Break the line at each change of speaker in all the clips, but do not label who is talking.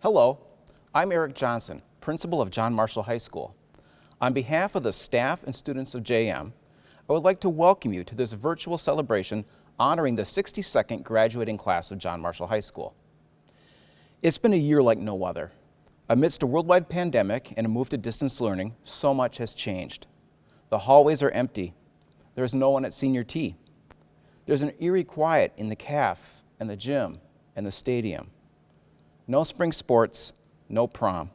Hello, I'm Eric Johnson, principal of John Marshall High School. On behalf of the staff and students of JM, I would like to welcome you to this virtual celebration honoring the 62nd graduating class of John Marshall High School. It's been a year like no other. Amidst a worldwide pandemic and a move to distance learning, so much has changed. The hallways are empty. There's no one at senior tea. There's an eerie quiet in the caf and the gym and the stadium. No spring sports, no prom,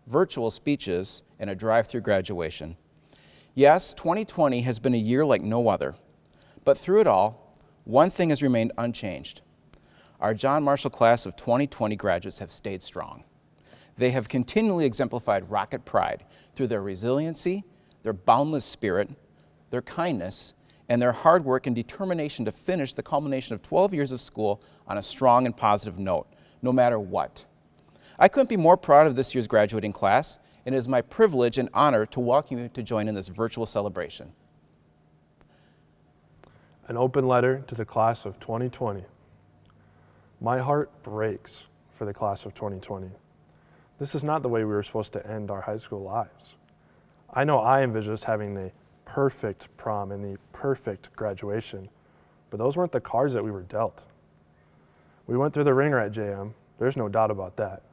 virtual speeches, and a drive-through graduation. Yes, 2020 has been a year like no other, but through it all, one thing has remained unchanged. Our John Marshall class of 2020 graduates have stayed strong. They have continually exemplified Rocket pride through their resiliency, their boundless spirit, their kindness, and their hard work and determination to finish the culmination of 12 years of school on a strong and positive note, no matter what. I couldn't be more proud of this year's graduating class, and it is my privilege and honor to welcome you to join in this virtual celebration.
An open letter to the class of 2020. My heart breaks for the class of 2020. This is not the way we were supposed to end our high school lives. I know I envisioned us having the perfect prom and the perfect graduation, but those weren't the cards that we were dealt. We went through the ringer at JM, there's no doubt about that.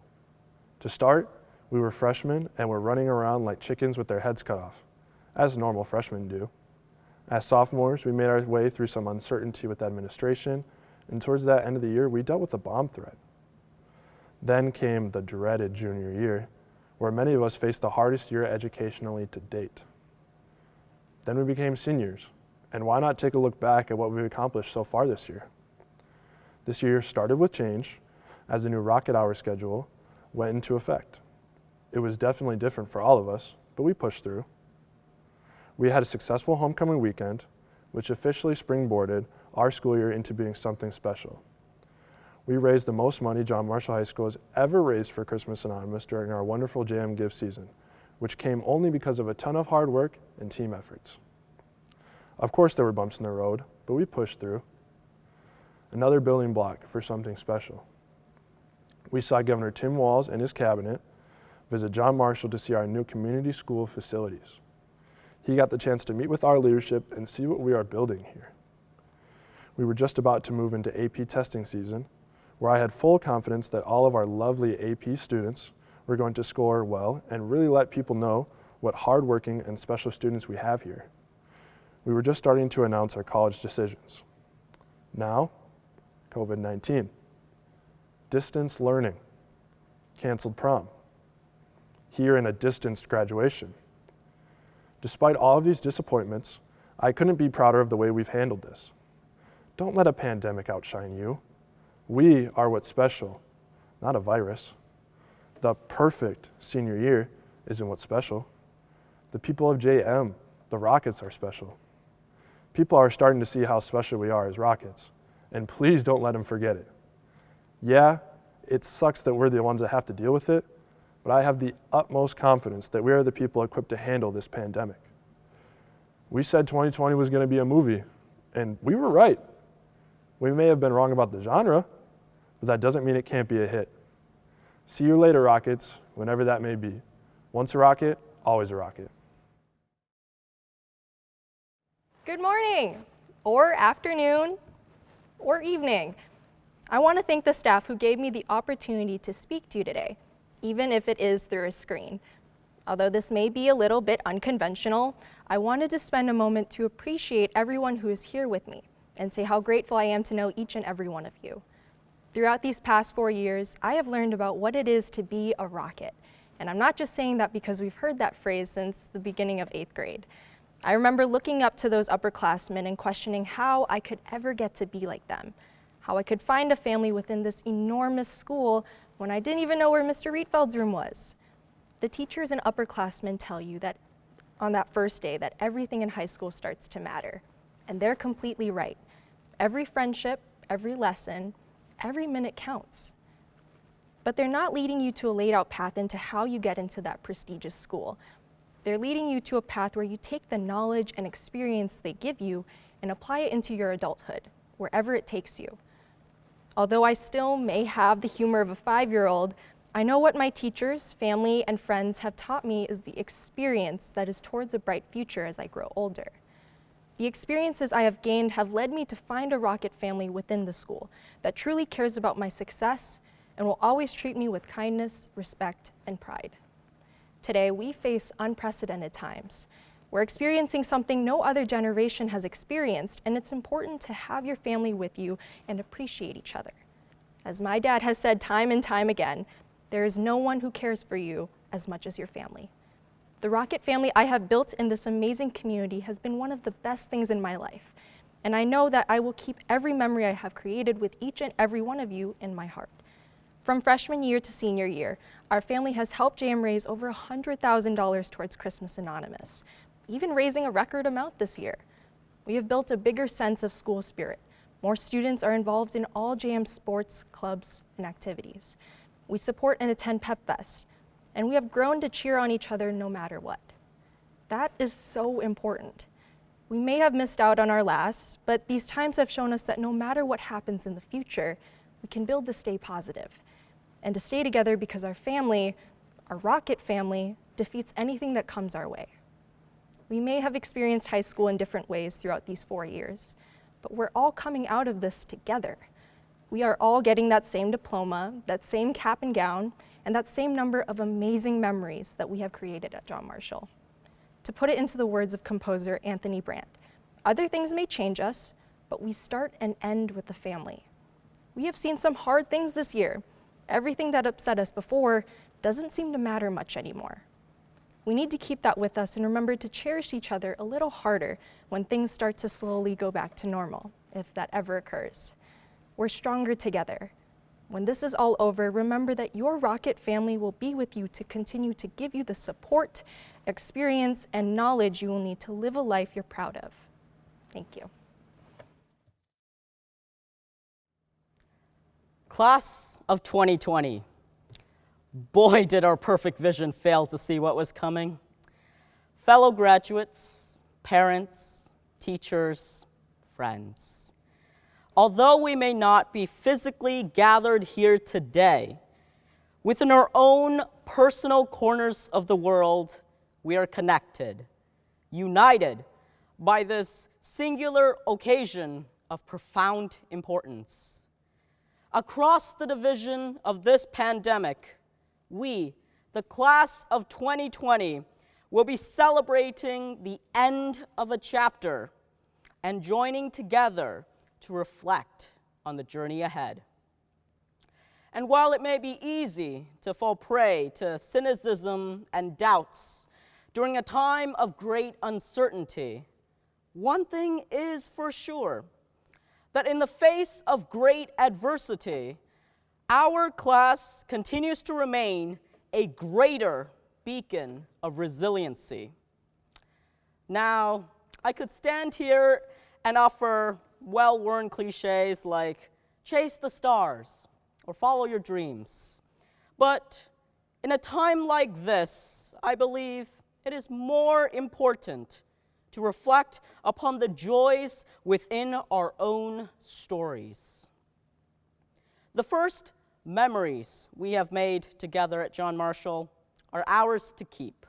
To start, we were freshmen and were running around like chickens with their heads cut off, as normal freshmen do. As sophomores, we made our way through some uncertainty with administration, and towards that end of the year, we dealt with the bomb threat. Then came the dreaded junior year, where many of us faced the hardest year educationally to date. Then we became seniors, and why not take a look back at what we've accomplished so far this year? This year started with change as the new Rocket Hour schedule went into effect. It was definitely different for all of us, but we pushed through. We had a successful homecoming weekend, which officially springboarded our school year into being something special. We raised the most money John Marshall High School has ever raised for Christmas Anonymous during our wonderful JM Gift season, which came only because of a ton of hard work and team efforts. Of course there were bumps in the road, but we pushed through. Another building block for something special. We saw Governor Tim Walz and his cabinet visit John Marshall to see our new community school facilities. He got the chance to meet with our leadership and see what we are building here. We were just about to move into AP testing season, where I had full confidence that all of our lovely AP students were going to score well and really let people know what hardworking and special students we have here. We were just starting to announce our college decisions. Now, COVID-19, distance learning, canceled prom, here in a distanced graduation. Despite all of these disappointments, I couldn't be prouder of the way we've handled this. Don't let a pandemic outshine you. We are what's special, not a virus. The perfect senior year isn't what's special. The people of JM, the Rockets, are special. People are starting to see how special we are as Rockets, and please don't let them forget it. Yeah, it sucks that we're the ones that have to deal with it, but I have the utmost confidence that we are the people equipped to handle this pandemic. We said 2020 was going to be a movie, and we were right. We may have been wrong about the genre, but that doesn't mean it can't be a hit. See you later, Rockets, whenever that may be. Once a Rocket, always a Rocket.
Good morning, or afternoon, or evening. I want to thank the staff who gave me the opportunity to speak to you today, even if it is through a screen. Although this may be a little bit unconventional, I wanted to spend a moment to appreciate everyone who is here with me and say how grateful I am to know each and every one of you. Throughout these past 4 years, I have learned about what it is to be a Rocket. And I'm not just saying that because we've heard that phrase since the beginning of 8th grade. I remember looking up to those upperclassmen and questioning how I could ever get to be like them, how I could find a family within this enormous school when I didn't even know where Mr. Rietveld's room was. The teachers and upperclassmen tell you that on that first day that everything in high school starts to matter, and they're completely right. Every friendship, every lesson, every minute counts. But they're not leading you to a laid out path into how you get into that prestigious school. They're leading you to a path where you take the knowledge and experience they give you and apply it into your adulthood, wherever it takes you. Although I still may have the humor of a 5-year-old, I know what my teachers, family, and friends have taught me is the experience that is towards a bright future as I grow older. The experiences I have gained have led me to find a Rocket family within the school that truly cares about my success and will always treat me with kindness, respect, and pride. Today, we face unprecedented times. We're experiencing something no other generation has experienced, and it's important to have your family with you and appreciate each other. As my dad has said time and time again, there is no one who cares for you as much as your family. The Rocket family I have built in this amazing community has been one of the best things in my life, and I know that I will keep every memory I have created with each and every one of you in my heart. From freshman year to senior year, our family has helped JM raise over $100,000 towards Christmas Anonymous, even raising a record amount this year. We have built a bigger sense of school spirit. More students are involved in all JM sports, clubs, and activities. We support and attend Pep Fest, and we have grown to cheer on each other no matter what. That is so important. We may have missed out on our last, but these times have shown us that no matter what happens in the future, we can build to stay positive and to stay together because our family, our Rocket family, defeats anything that comes our way. We may have experienced high school in different ways throughout these 4 years, but we're all coming out of this together. We are all getting that same diploma, that same cap and gown, and that same number of amazing memories that we have created at John Marshall. To put it into the words of composer Anthony Brandt, other things may change us, but we start and end with the family. We have seen some hard things this year. Everything that upset us before doesn't seem to matter much anymore. We need to keep that with us and remember to cherish each other a little harder when things start to slowly go back to normal, if that ever occurs. We're stronger together. When this is all over, remember that your Rocket family will be with you to continue to give you the support, experience, and knowledge you will need to live a life you're proud of. Thank you.
Class of 2020. Boy, did our perfect vision fail to see what was coming. Fellow graduates, parents, teachers, friends. Although we may not be physically gathered here today, within our own personal corners of the world, we are connected, united by this singular occasion of profound importance. Across the division of this pandemic, we, the class of 2020, will be celebrating the end of a chapter and joining together to reflect on the journey ahead. And while it may be easy to fall prey to cynicism and doubts during a time of great uncertainty, one thing is for sure, that in the face of great adversity, our class continues to remain a greater beacon of resiliency. Now, I could stand here and offer well-worn cliches like chase the stars or follow your dreams. But in a time like this, I believe it is more important to reflect upon the joys within our own stories. The first memories we have made together at John Marshall are ours to keep.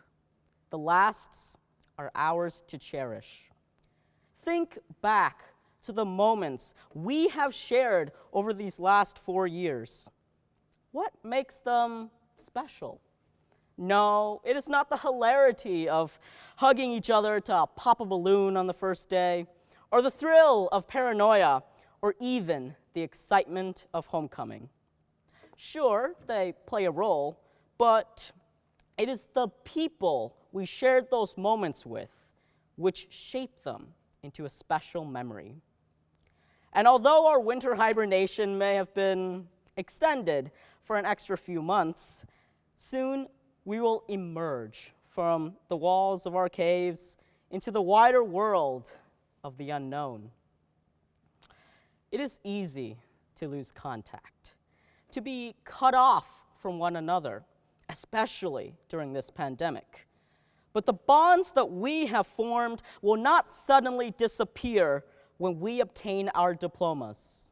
The lasts are ours to cherish. Think back to the moments we have shared over these last 4 years. What makes them special? No, it is not the hilarity of hugging each other to pop a balloon on the first day, or the thrill of paranoia, or even the excitement of homecoming. Sure, they play a role, but it is the people we shared those moments with which shape them into a special memory. And although our winter hibernation may have been extended for an extra few months, soon we will emerge from the walls of our caves into the wider world of the unknown. It is easy to lose contact, to be cut off from one another, especially during this pandemic. But the bonds that we have formed will not suddenly disappear when we obtain our diplomas.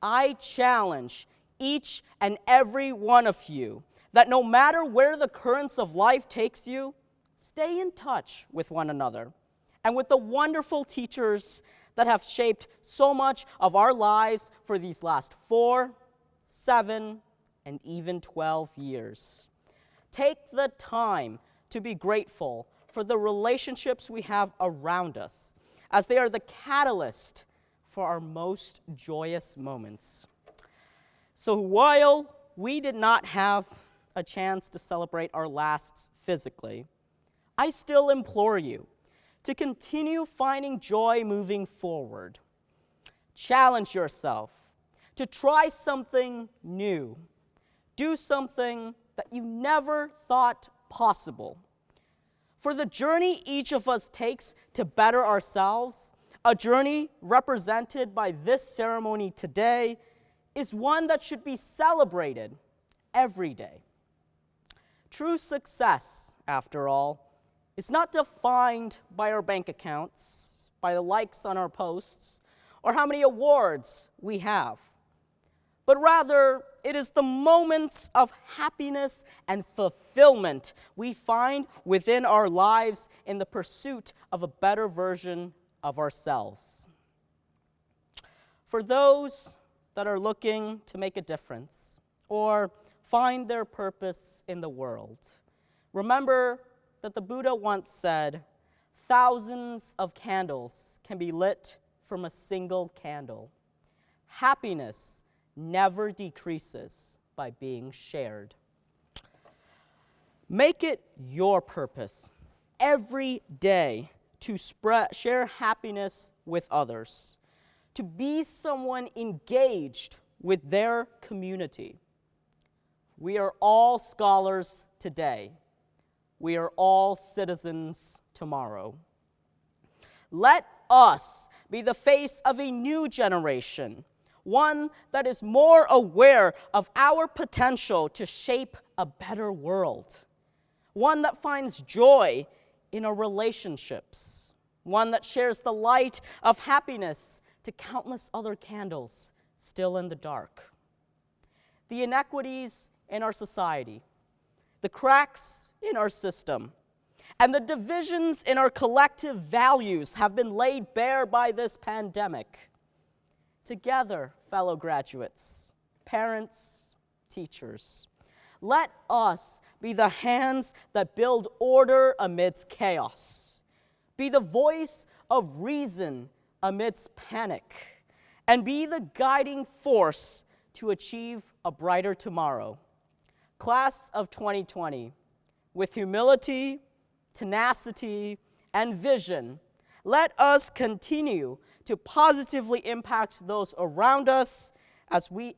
I challenge each and every one of you, that no matter where the currents of life takes you, stay in touch with one another and with the wonderful teachers that have shaped so much of our lives for these last 4, 7, and even 12 years. Take the time to be grateful for the relationships we have around us, as they are the catalyst for our most joyous moments. So while we did not have a chance to celebrate our lasts physically, I still implore you to continue finding joy moving forward. Challenge yourself to try something new. Do something that you never thought possible. For the journey each of us takes to better ourselves, a journey represented by this ceremony today, is one that should be celebrated every day. True success, after all, is not defined by our bank accounts, by the likes on our posts, or how many awards we have, but rather it is the moments of happiness and fulfillment we find within our lives in the pursuit of a better version of ourselves. For those that are looking to make a difference or find their purpose in the world, remember that the Buddha once said, "Thousands of candles can be lit from a single candle. Happiness never decreases by being shared." Make it your purpose every day to share happiness with others, to be someone engaged with their community. We are all scholars today. We are all citizens tomorrow. Let us be the face of a new generation, one that is more aware of our potential to shape a better world, one that finds joy in our relationships, one that shares the light of happiness to countless other candles still in the dark. The inequities in our society, the cracks in our system, and the divisions in our collective values have been laid bare by this pandemic. Together, fellow graduates, parents, teachers, let us be the hands that build order amidst chaos, be the voice of reason amidst panic, and be the guiding force to achieve a brighter tomorrow. Class of 2020, with humility, tenacity, and vision, let us continue to positively impact those around us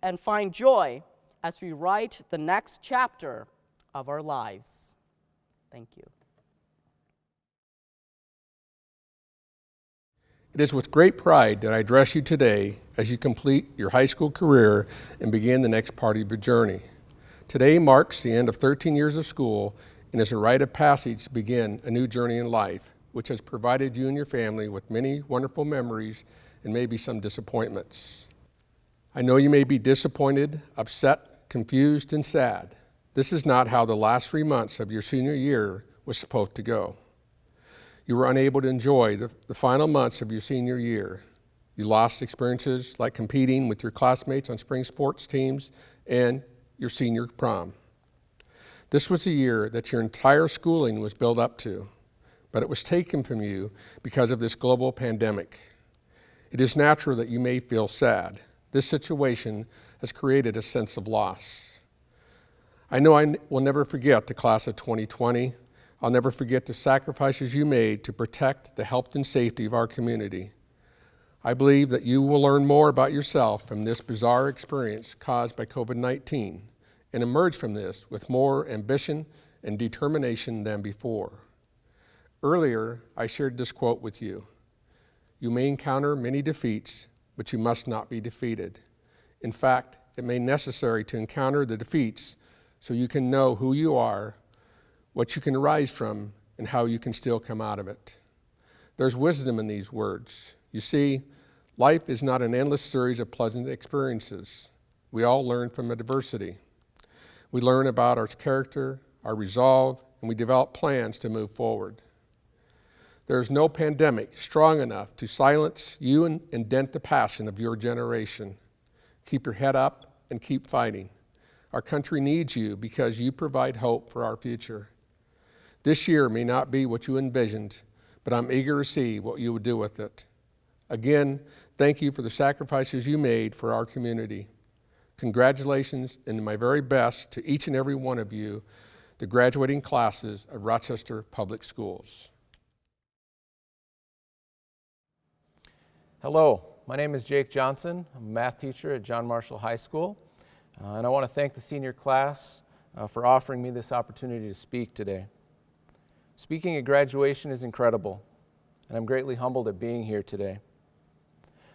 and find joy as we write the next chapter of our lives. Thank you.
It is with great pride that I address you today as you complete your high school career and begin the next part of your journey. Today marks the end of 13 years of school and is a rite of passage to begin a new journey in life, which has provided you and your family with many wonderful memories and maybe some disappointments. I know you may be disappointed, upset, confused, and sad. This is not how the last 3 months of your senior year was supposed to go. You were unable to enjoy the final months of your senior year. You lost experiences like competing with your classmates on spring sports teams and your senior prom. This was a year that your entire schooling was built up to, but it was taken from you because of this global pandemic. It is natural that you may feel sad. This situation has created a sense of loss. I know I will never forget the class of 2020. I'll never forget the sacrifices you made to protect the health and safety of our community. I believe that you will learn more about yourself from this bizarre experience caused by COVID-19 and emerge from this with more ambition and determination than before. Earlier, I shared this quote with you. You may encounter many defeats, but you must not be defeated. In fact, it may be necessary to encounter the defeats so you can know who you are, what you can rise from, and how you can still come out of it. There's wisdom in these words. You see, life is not an endless series of pleasant experiences. We all learn from adversity. We learn about our character, our resolve, and we develop plans to move forward. There is no pandemic strong enough to silence you and dent the passion of your generation. Keep your head up and keep fighting. Our country needs you because you provide hope for our future. This year may not be what you envisioned, but I'm eager to see what you will do with it. Again, thank you for the sacrifices you made for our community. Congratulations and my very best to each and every one of you, the graduating classes of Rochester Public Schools.
Hello, my name is Jake Johnson. I'm a math teacher at John Marshall High School, and I want to thank the senior class for offering me this opportunity to speak today. Speaking at graduation is incredible, and I'm greatly humbled at being here today.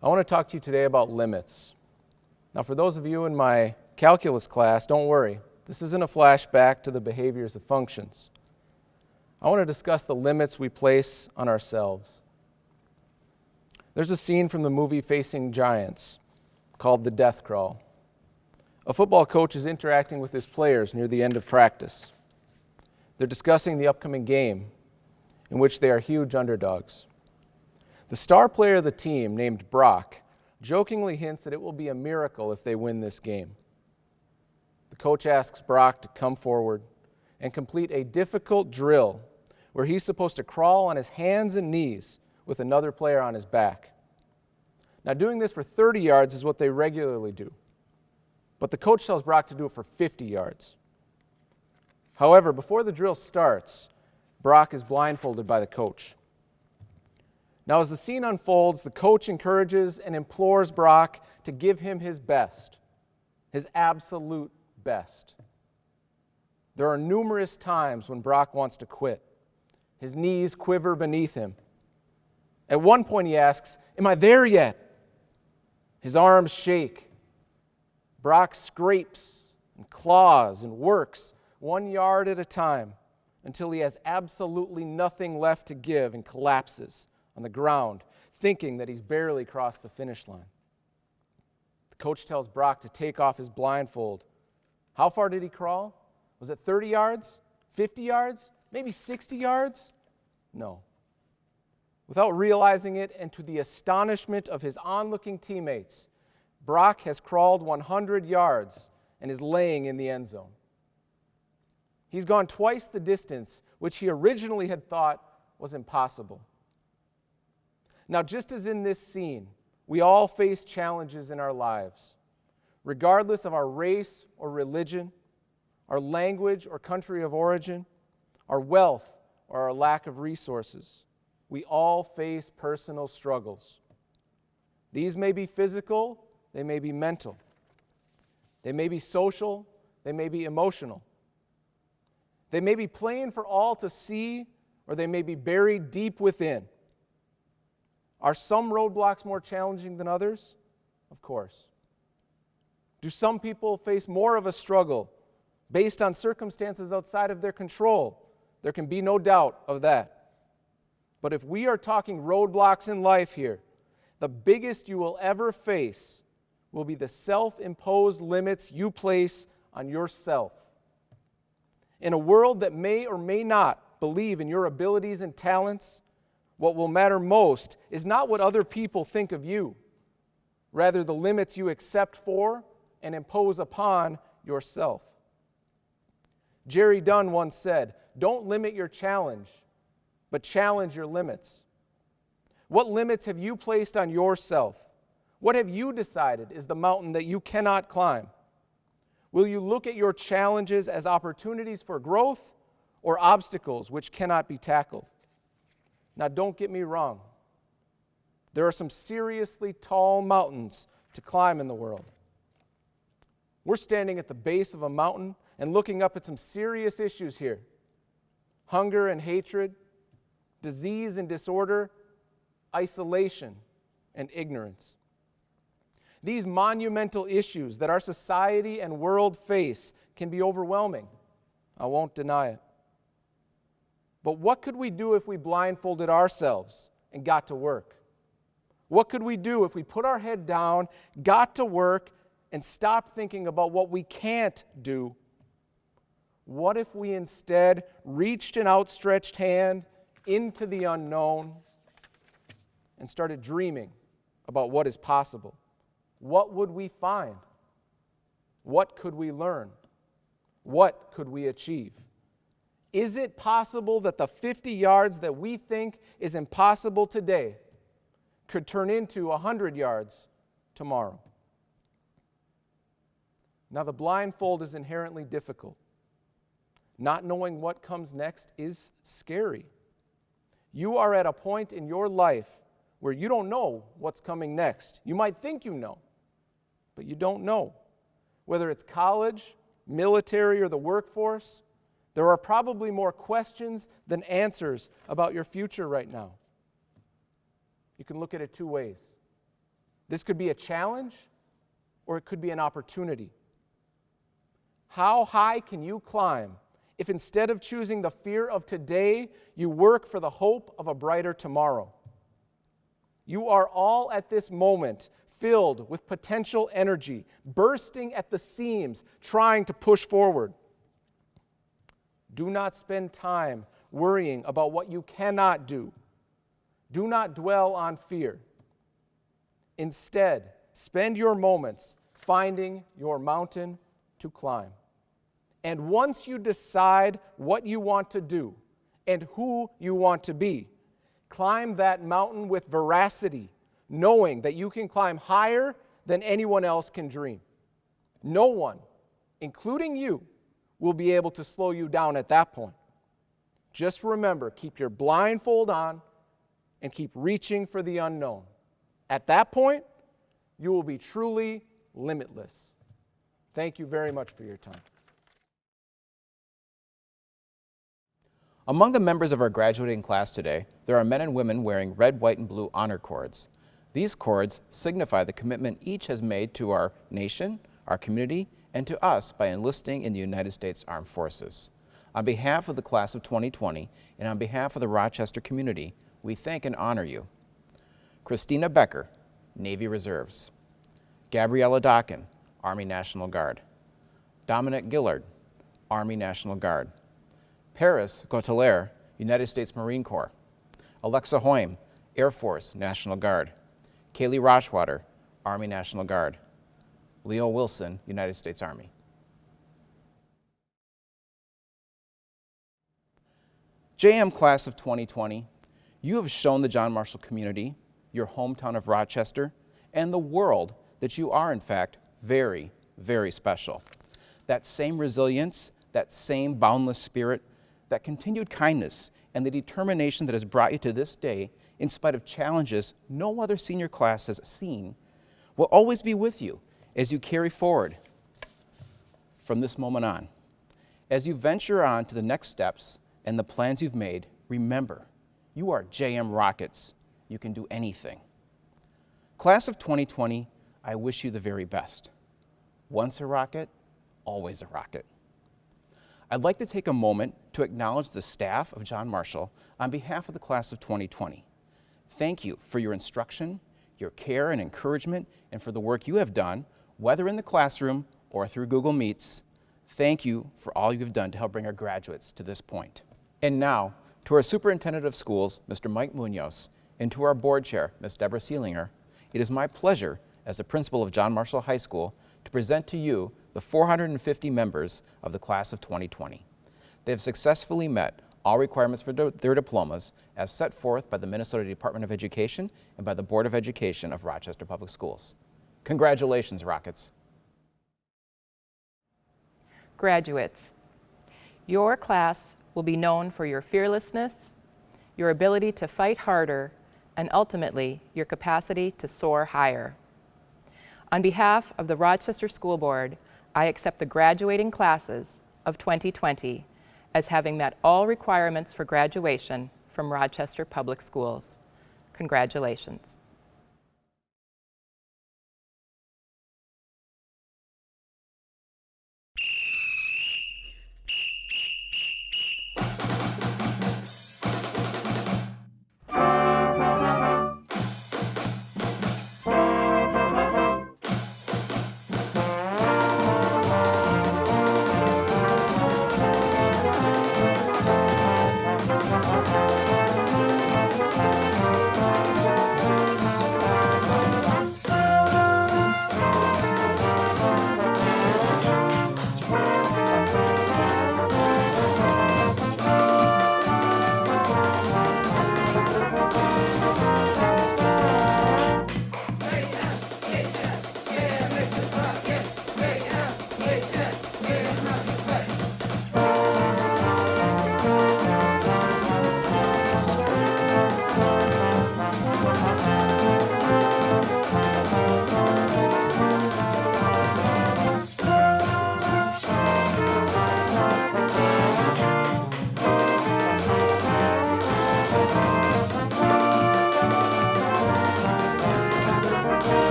I want to talk to you today about limits. Now, for those of you in my calculus class, don't worry. This isn't a flashback to the behaviors of functions. I want to discuss the limits we place on ourselves. There's a scene from the movie Facing Giants called The Death Crawl. A football coach is interacting with his players near the end of practice. They're discussing the upcoming game, in which they are huge underdogs. The star player of the team, named Brock, jokingly hints that it will be a miracle if they win this game. The coach asks Brock to come forward and complete a difficult drill where he's supposed to crawl on his hands and knees with another player on his back. Now, doing this for 30 yards is what they regularly do, but the coach tells Brock to do it for 50 yards. However, before the drill starts, Brock is blindfolded by the coach. Now, as the scene unfolds, the coach encourages and implores Brock to give him his best, his absolute best. There are numerous times when Brock wants to quit. His knees quiver beneath him. At one point he asks, "Am I there yet?" His arms shake. Brock scrapes and claws and works 1 yard at a time until he has absolutely nothing left to give and collapses on the ground, thinking that he's barely crossed the finish line. The coach tells Brock to take off his blindfold. How far did he crawl? Was it 30 yards? 50 yards? Maybe 60 yards? No. Without realizing it, and to the astonishment of his onlooking teammates, Brock has crawled 100 yards and is laying in the end zone. He's gone twice the distance, which he originally had thought was impossible. Now, just as in this scene, we all face challenges in our lives. Regardless of our race or religion, our language or country of origin, our wealth or our lack of resources, we all face personal struggles. These may be physical, they may be mental. They may be social, they may be emotional. They may be plain for all to see, or they may be buried deep within. Are some roadblocks more challenging than others? Of course. Do some people face more of a struggle based on circumstances outside of their control? There can be no doubt of that. But if we are talking roadblocks in life here, the biggest you will ever face will be the self-imposed limits you place on yourself. In a world that may or may not believe in your abilities and talents, what will matter most is not what other people think of you, rather the limits you accept for and impose upon yourself. Jerry Dunn once said, "Don't limit your challenge, but challenge your limits." What limits have you placed on yourself? What have you decided is the mountain that you cannot climb? Will you look at your challenges as opportunities for growth or obstacles which cannot be tackled? Now, don't get me wrong. There are some seriously tall mountains to climb in the world. We're standing at the base of a mountain and looking up at some serious issues here. Hunger and hatred, disease and disorder, isolation and ignorance. These monumental issues that our society and world face can be overwhelming. I won't deny it. But what could we do if we blindfolded ourselves and got to work? What could we do if we put our head down, got to work, and stopped thinking about what we can't do, what if we instead reached an outstretched hand into the unknown and started dreaming about what is possible? What would we find? What could we learn? What could we achieve? Is it possible that the 50 yards that we think is impossible today could turn into 100 yards tomorrow? Now, the blindfold is inherently difficult. Not knowing what comes next is scary. You are at a point in your life where you don't know what's coming next. You might think you know, but you don't know. Whether it's college, military, or the workforce, there are probably more questions than answers about your future right now. You can look at it two ways. This could be a challenge, or it could be an opportunity. How high can you climb if instead of choosing the fear of today, you work for the hope of a brighter tomorrow? You are all at this moment filled with potential energy, bursting at the seams, trying to push forward. Do not spend time worrying about what you cannot do. Do not dwell on fear. Instead, spend your moments finding your mountain to climb. And once you decide what you want to do and who you want to be, climb that mountain with veracity, knowing that you can climb higher than anyone else can dream. No one, including you, will be able to slow you down at that point. Just remember, keep your blindfold on and keep reaching for the unknown. At that point, you will be truly limitless. Thank you very much for your time.
Among the members of our graduating class today, there are men and women wearing red, white, and blue honor cords. These cords signify the commitment each has made to our nation, our community, and to us by enlisting in the United States Armed Forces. On behalf of the class of 2020 and on behalf of the Rochester community, we thank and honor you. Christina Becker, Navy Reserves. Gabriella Dockin, Army National Guard. Dominic Gillard, Army National Guard. Paris Gauthier, United States Marine Corps. Alexa Hoym, Air Force National Guard. Kaylee Rochwater, Army National Guard. Leo Wilson, United States Army. JM Class of 2020, you have shown the John Marshall community, your hometown of Rochester, and the world that you are, in fact, very, very special. That same resilience, that same boundless spirit, that continued kindness, and the determination that has brought you to this day, in spite of challenges no other senior class has seen, will always be with you as you carry forward from this moment on. As you venture on to the next steps and the plans you've made, remember, you are JM Rockets. You can do anything. Class of 2020, I wish you the very best. Once a rocket, always a rocket. I'd like to take a moment to acknowledge the staff of John Marshall on behalf of the class of 2020. Thank you for your instruction, your care and encouragement, and for the work you have done, whether in the classroom or through Google Meets. Thank you for all you have done to help bring our graduates to this point. And now, to our Superintendent of Schools, Mr. Mike Munoz, and to our Board Chair, Ms. Deborah Seelinger, it is my pleasure as the principal of John Marshall High School to present to you the 450 members of the class of 2020. They have successfully met all requirements for their diplomas as set forth by the Minnesota Department of Education and by the Board of Education of Rochester Public Schools. Congratulations, Rockets.
Graduates, your class will be known for your fearlessness, your ability to fight harder, and ultimately, your capacity to soar higher. On behalf of the Rochester School Board, I accept the graduating classes of 2020 as having met all requirements for graduation from Rochester Public Schools. Congratulations.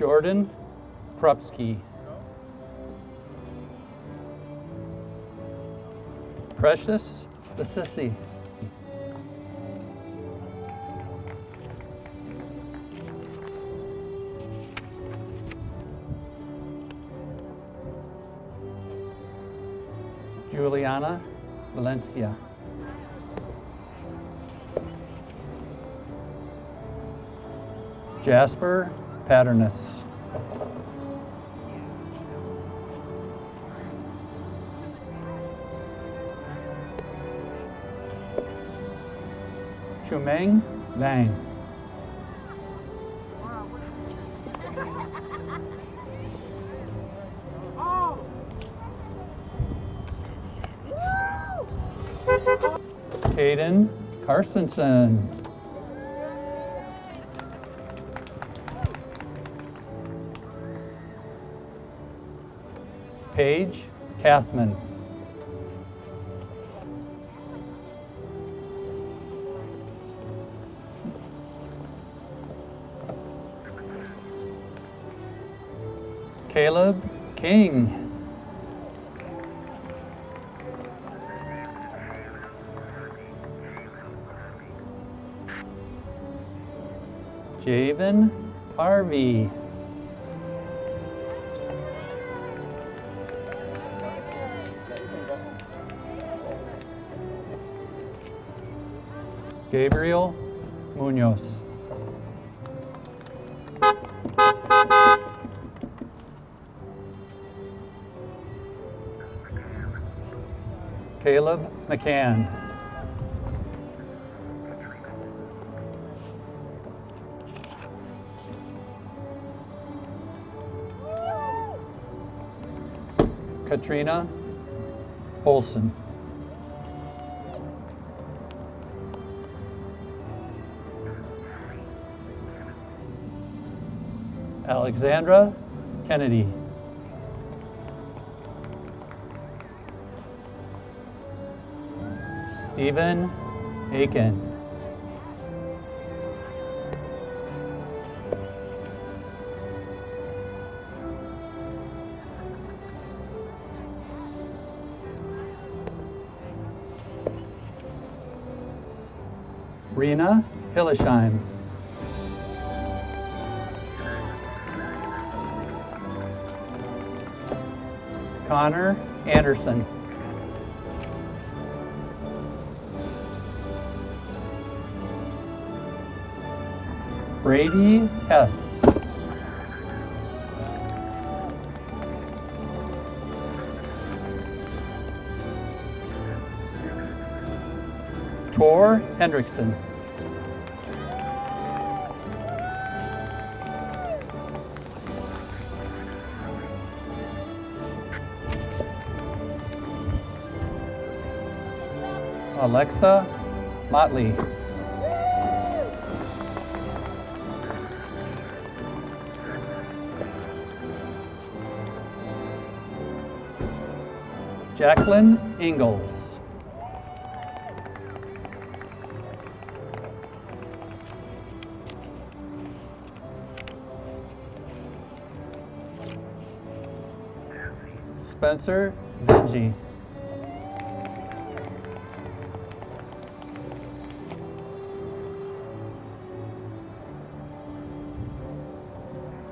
Jordan Krupski. Precious Assisi. Juliana Valencia. Jasper Paternus. Chumeng Lang. Caden Carstensen. Paige Kathman. Caleb King. Javen Harvey. Gabriel Munoz. Caleb McCann. Katrina Olson. Alexandra Kennedy. Stephen Aiken. Rena Hillesheim. Connor Anderson. Brady Hess. Tor Hendrickson. Alexa Motley. Jacqueline Ingalls. Spencer Vinci.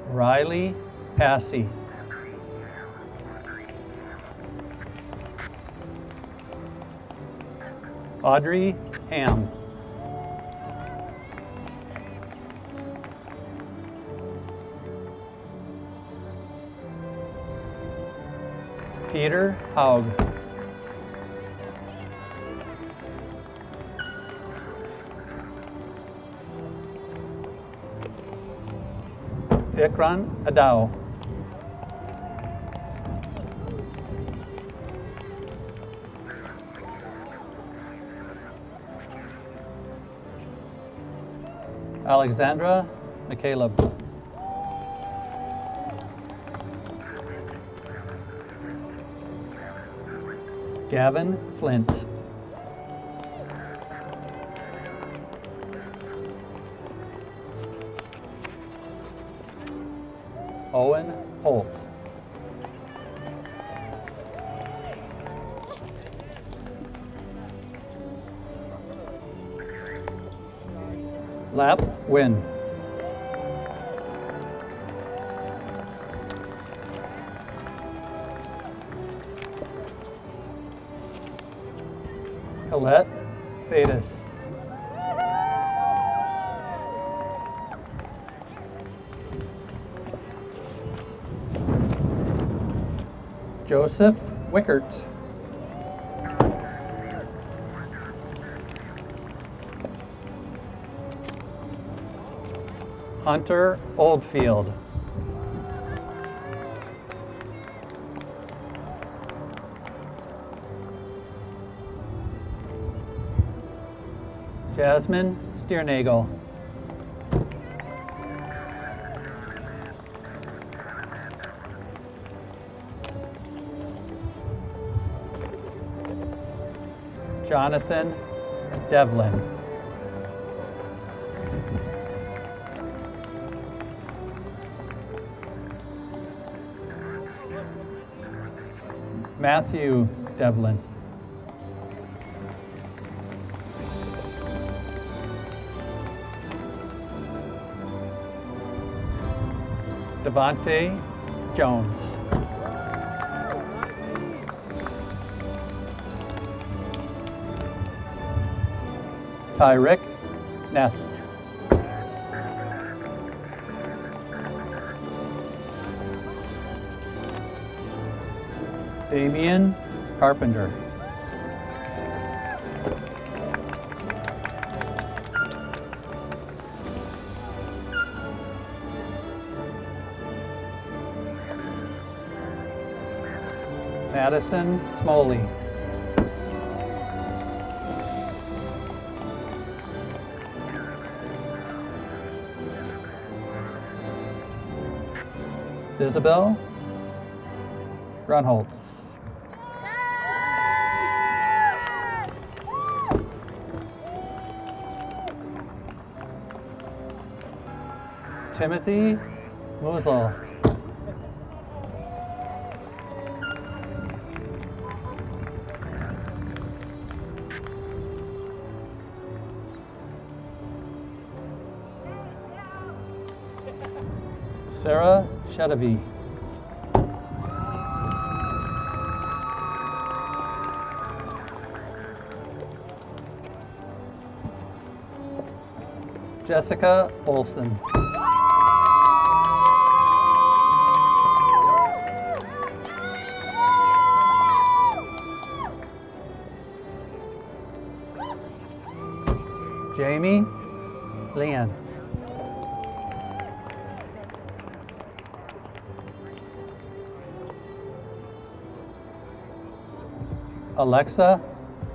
Riley Passy. Audrey Ham. Peter Haug. Ikran Adao. Alexandra McCaleb. Gavin Flint. Lap Win. Colette Fadis. Joseph Wickert. Hunter Oldfield. Jasmine Stiernagel. Jonathan Devlin. Matthew Devlin. Devontae Jones. Tyrick Neff. Damian Carpenter. Madison Smoley. Isabel Grunholtz. Timothy Musel. Sarah Shedevy. Jessica Olson. Jamie Leanne. Alexa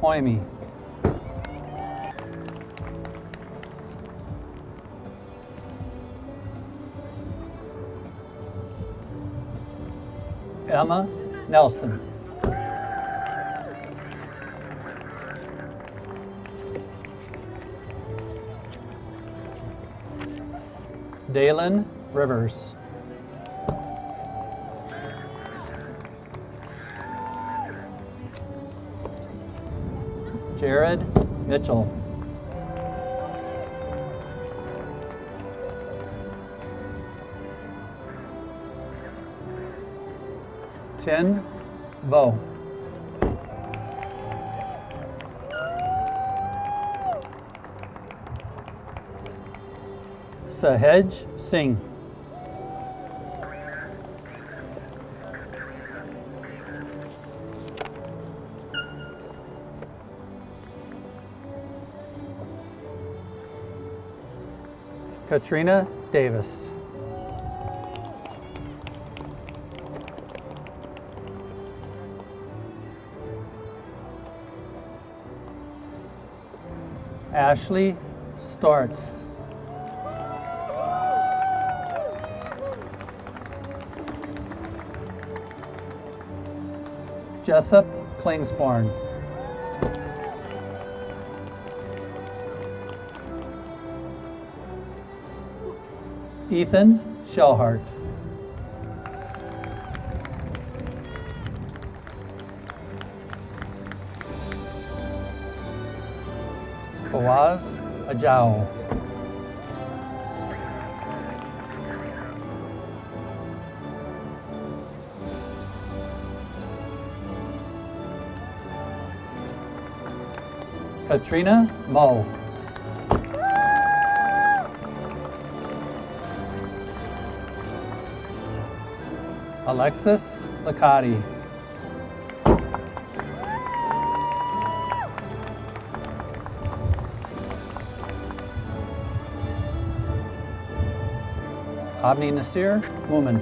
Hoyme. Emma Nelson. Dalen Rivers. Jared Mitchell. Tin Vo. Sahej Singh. Katrina Davis. Ashley Starts. Jessup Klingsborn. Ethan Shellhart. Fawaz Ajao. Katrina Moe. Alexis Licati. Avni Nasir, woman.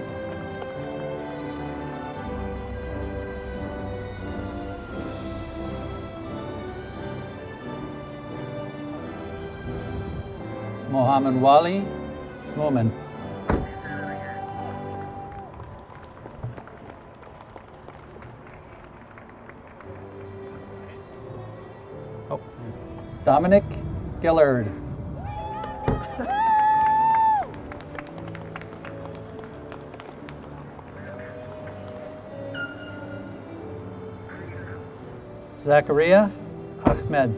Mohammed Wali, woman. Dominic Gillard. Zachariah Ahmed.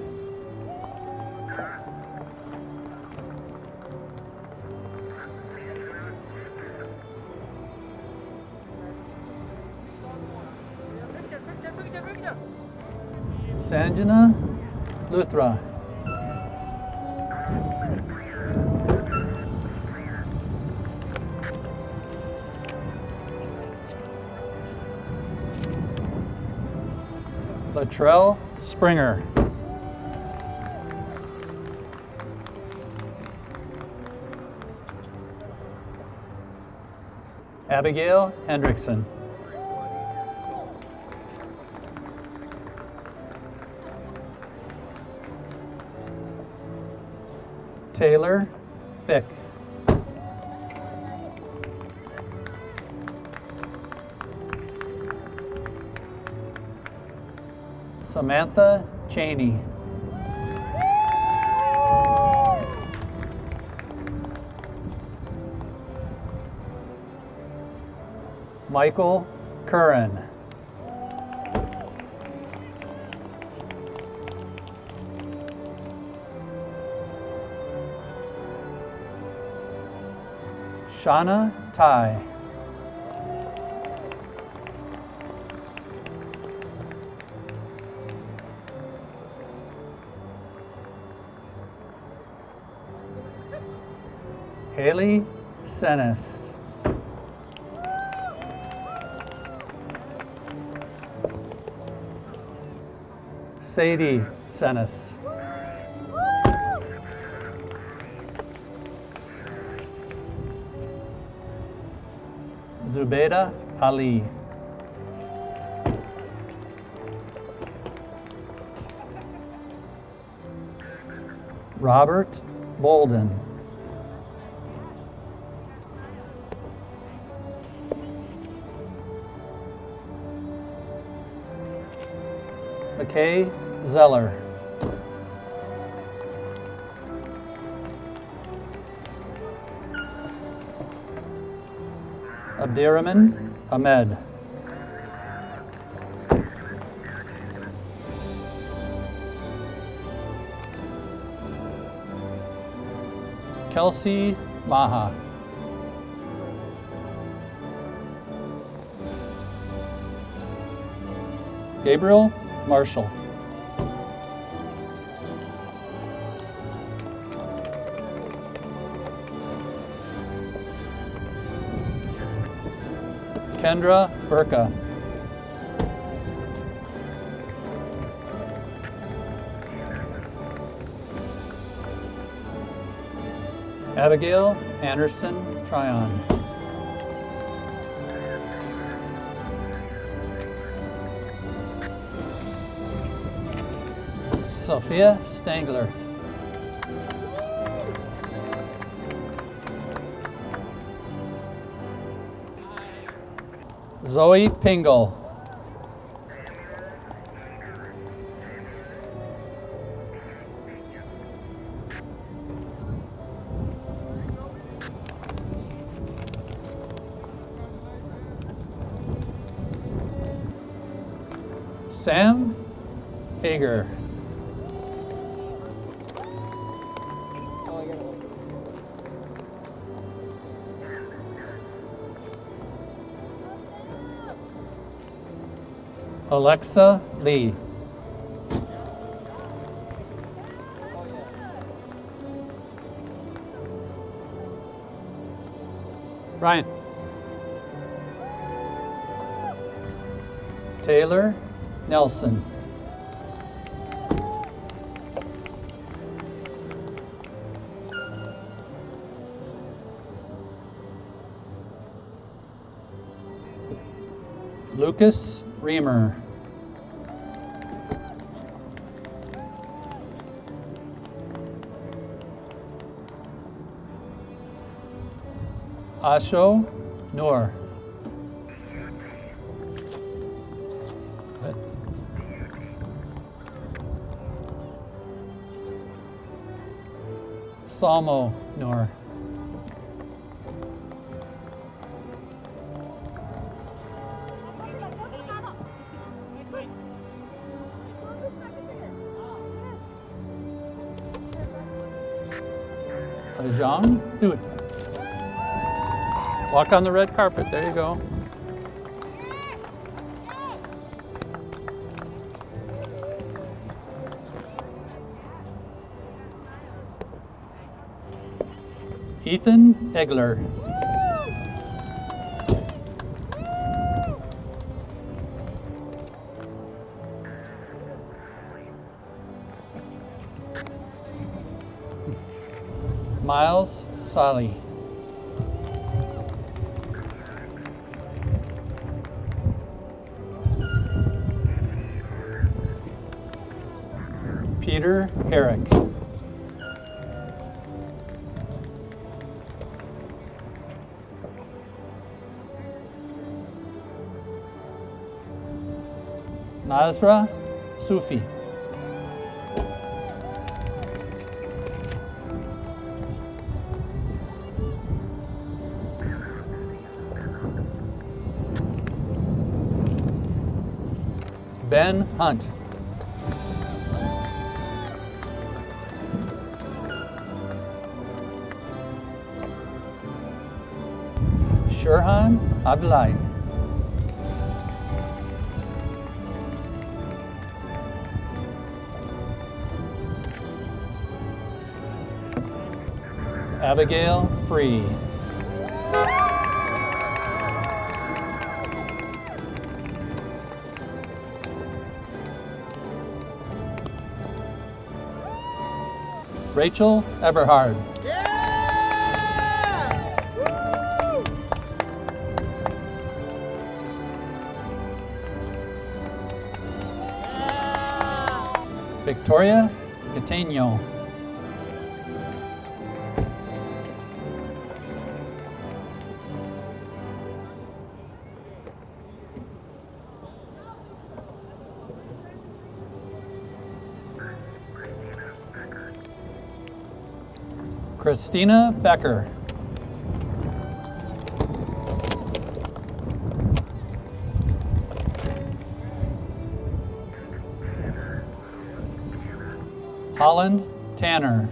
Sanjana Luthra. Latrell Springer. Abigail Hendrickson. Taylor Fick. Samantha Cheney. Michael Curran. Shauna Tai. Haley Senes. Sadie Senes. Zubeida Ali. Robert Bolden. McKay Zeller. Abdirahman Ahmed. Kelsey Maha. Gabriel Marshall. Kendra Burka. Abigail Anderson Tryon. Sophia Stangler. Zoe Pingle. Sam Hager. Alexa Lee. Ryan. Taylor Nelson. Lucas Reamer. Asho Noor. Good. Salmo Noor. Ajang Dut. Walk on the red carpet. There you go. Ethan Egler. Miles Sally. Peter Herrick. Nazra Sufi. Ben Hunt. Shurhan Abdullahi. Abigail Free. Rachel Eberhard. Victoria Cateno. Christina Becker. Holland Tanner.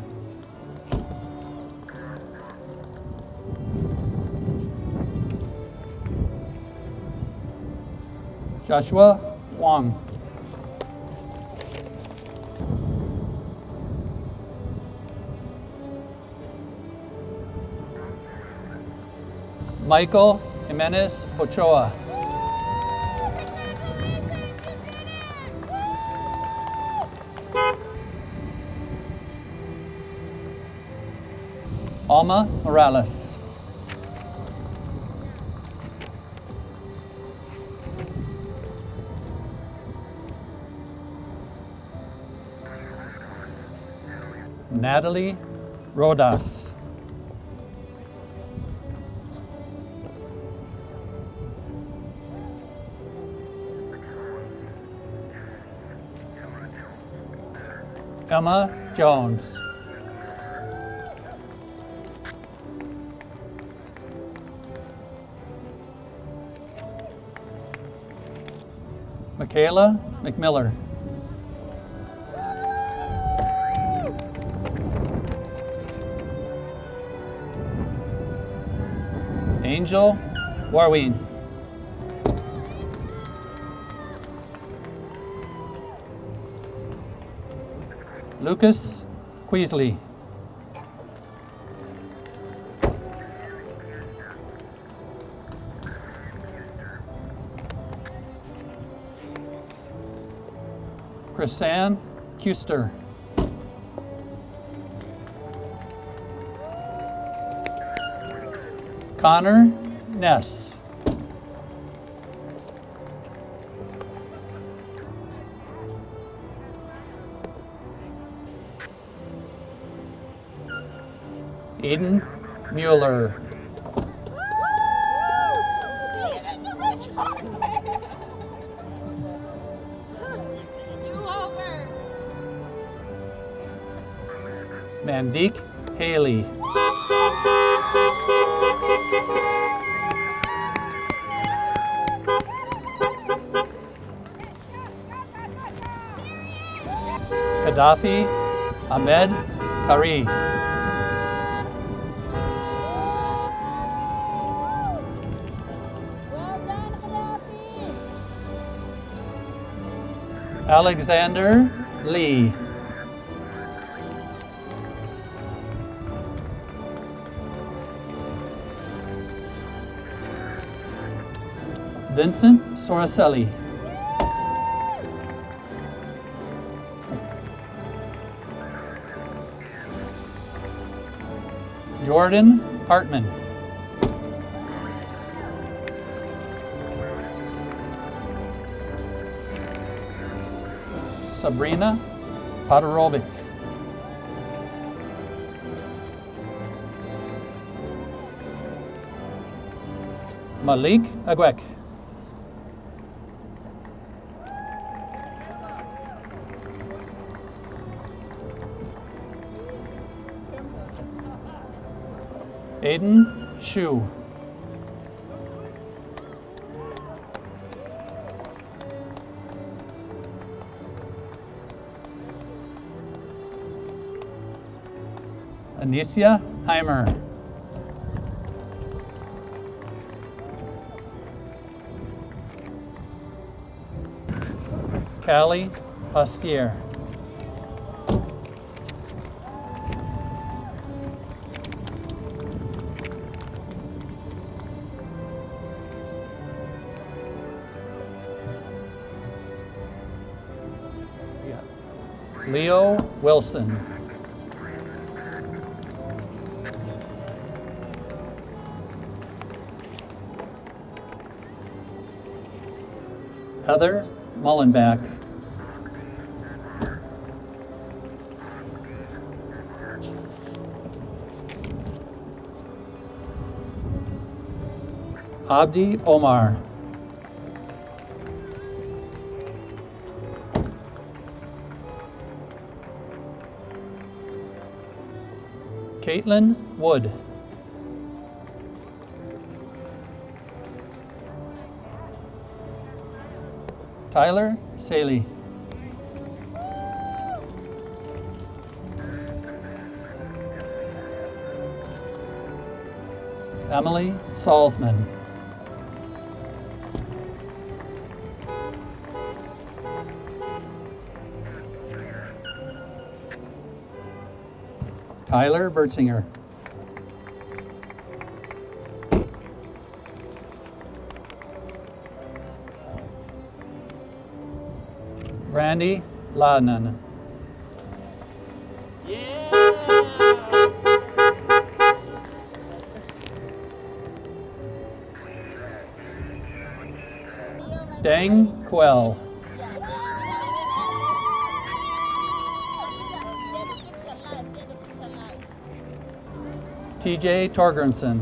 Joshua Huang. Michael Jimenez Ochoa. Alma Morales. Natalie Rodas. Emma Jones. Michaela McMiller. Angel Warween. Lucas Queasley. Chrisanne Kuster. Connor Ness. Eden Mueller. Mandeek Haley. Gaddafi Ahmed Kari. Alexander Lee. Vincent Soracelli. Jordan Hartman. Sabrina Podorovic. Malik Agwek. Aiden Shu. Anicia Heimer. Callie Pastier. Leo Wilson. Heather Mullenbach. Abdi Omar. Caitlin Wood. Tyler Saley. Emily Salzman. Tyler Bertzinger. Randy Ladnan. Dang Quell. TJ Torgrensen.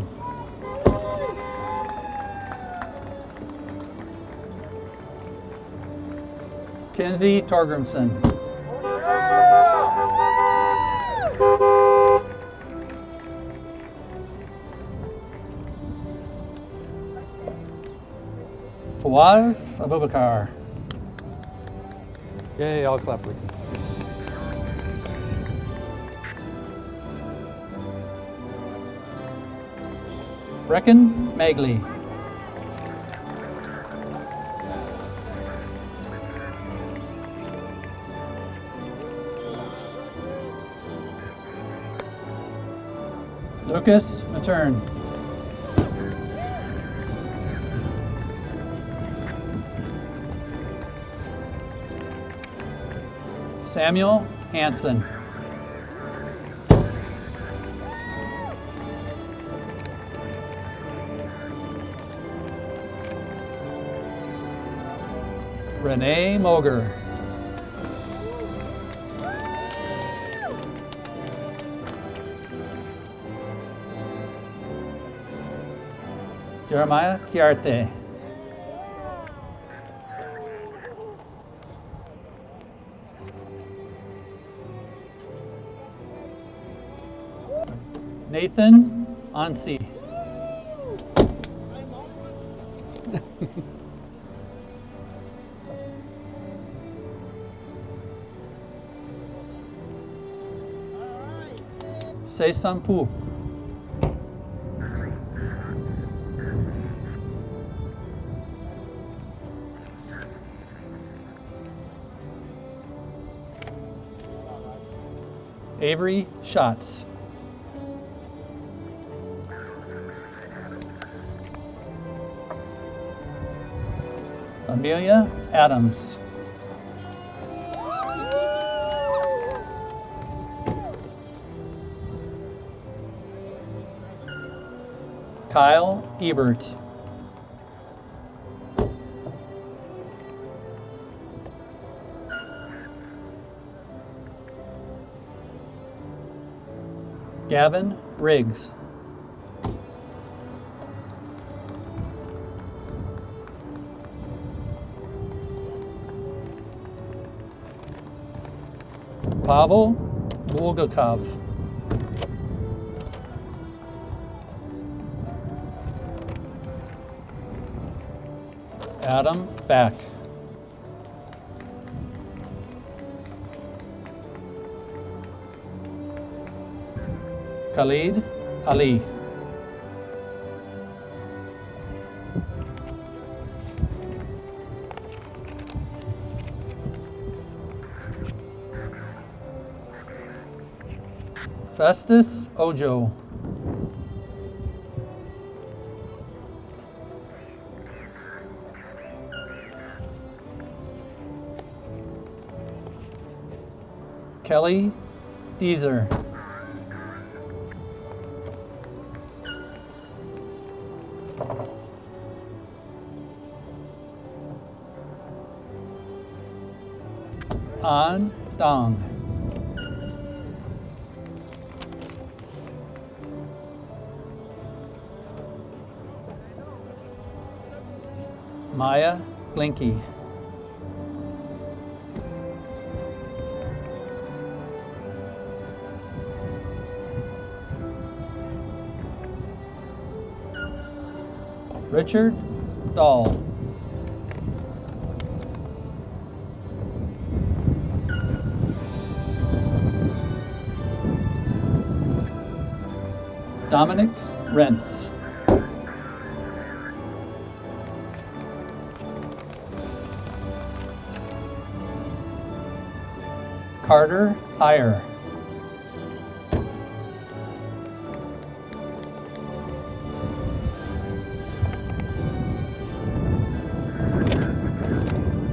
Kenzie Torgrensen. Fawaz Abubakar.
Yay, I'll clap with you.
Reckon Magley. Lucas Matern. Samuel Hansen. Renee Moger. Jeremiah Chiarte. Nathan Ansi. Seisampu. Avery Schatz. Amelia Adams. Kyle Ebert. Gavin Riggs. Pavel Bulgakov. Adam Back. Khalid Ali. Festus Ojo. Kelly Deezer. An Dong. Maya Glinky. Richard Dahl. Dominic Rentz. Carter Heyer.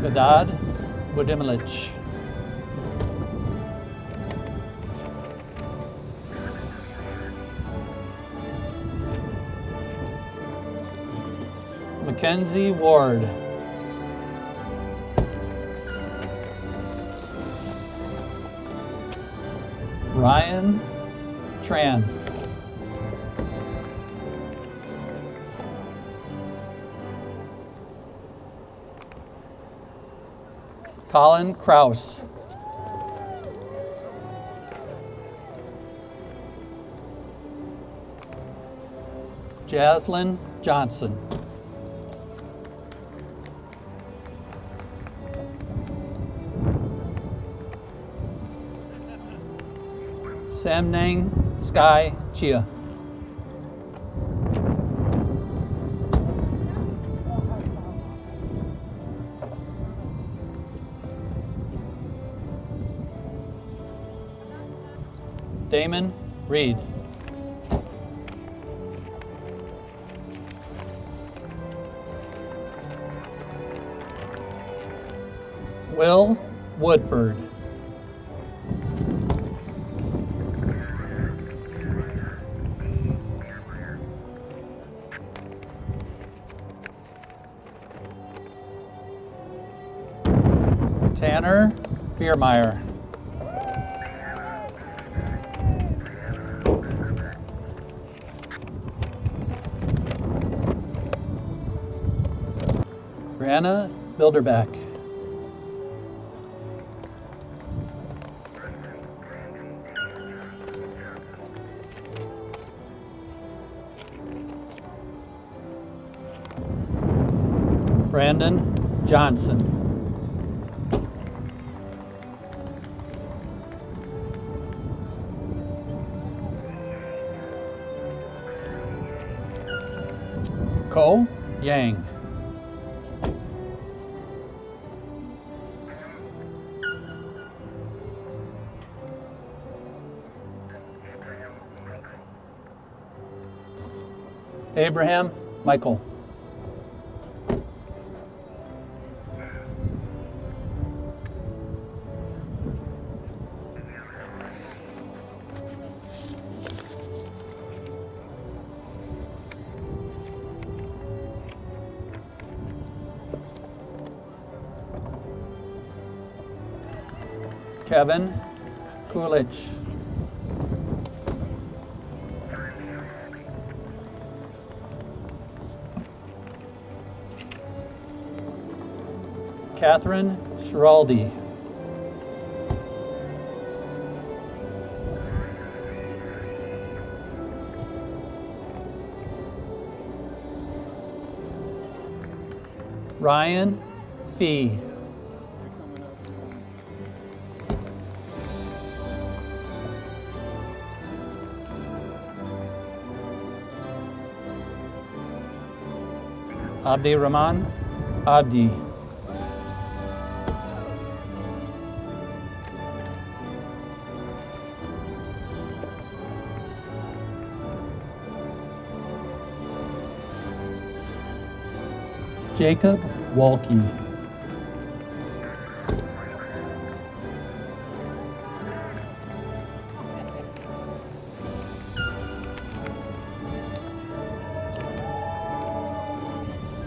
Gadad Budimilich. Mackenzie Ward. Ryan Tran. Colin Kraus. Jaslyn Johnson. Samnang Sky Chia. Damon Reed. Will Woodford. Tanner Biermeyer. Brianna Bilderback. Brandon Johnson. Ko Yang. Abraham Michael. Kevin Kulich. Catherine Schiraldi. Ryan Fee. Abdi Rahman Abdi. Jacob Walke.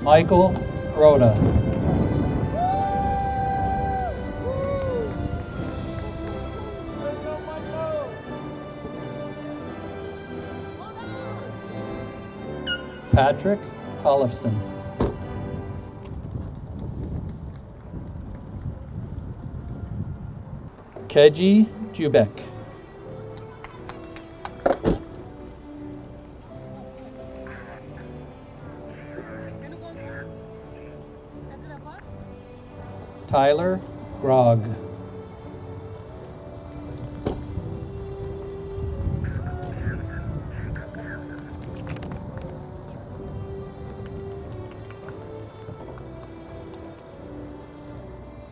Michael Rhoda. Patrick Tollefson. Keji Jubek. Tyler Grog.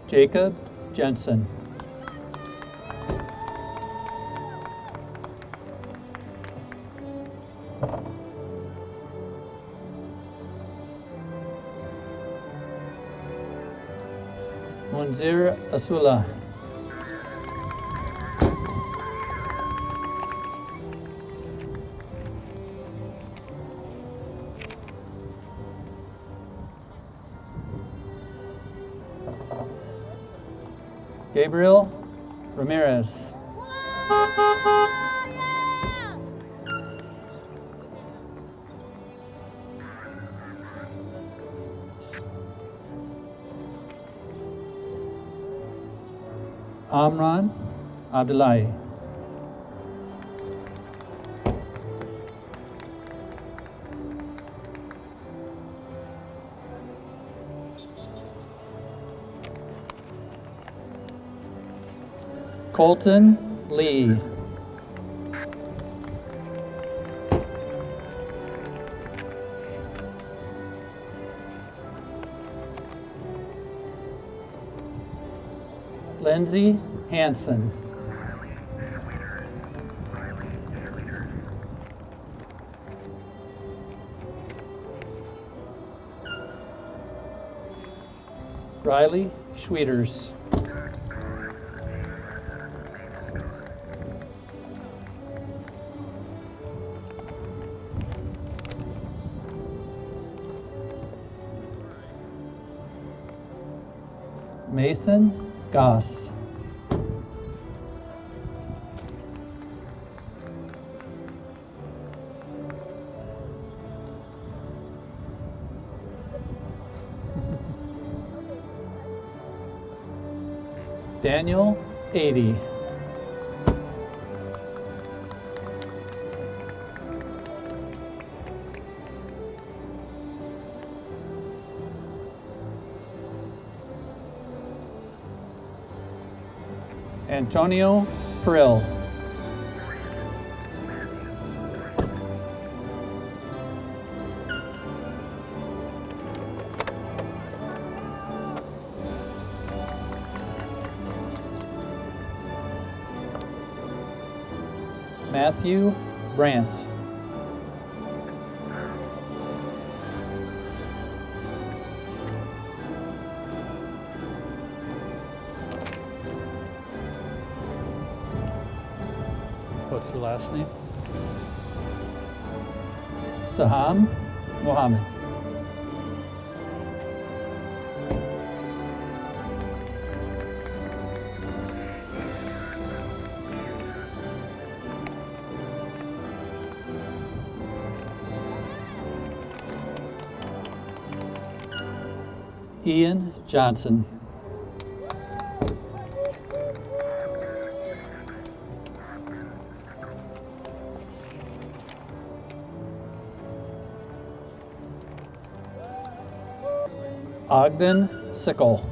Jacob Jensen. Munzir Asula. Gabriel Ramirez. Amran Abdullahi. Colton Lee. Lindsay Hansen. Riley Schwieters. Mason Goss. Daniel 80. Antonio Prill. Matthew Brandt. What's the last name? Saham Mohammed. Ian Johnson. Ogden Sickle.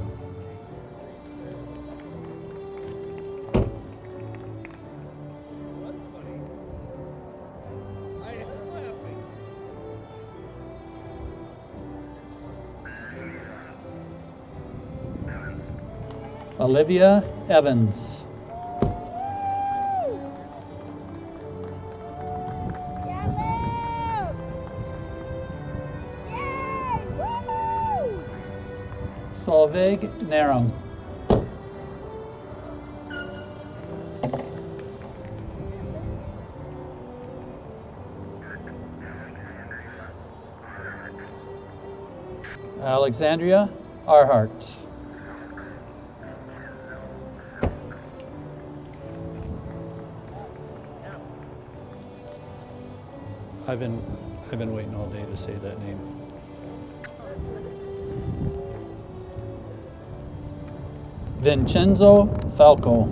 Olivia Evans. Solveig Narum. Alexandria Arhart. I've been waiting all day to say that name. Vincenzo Falco.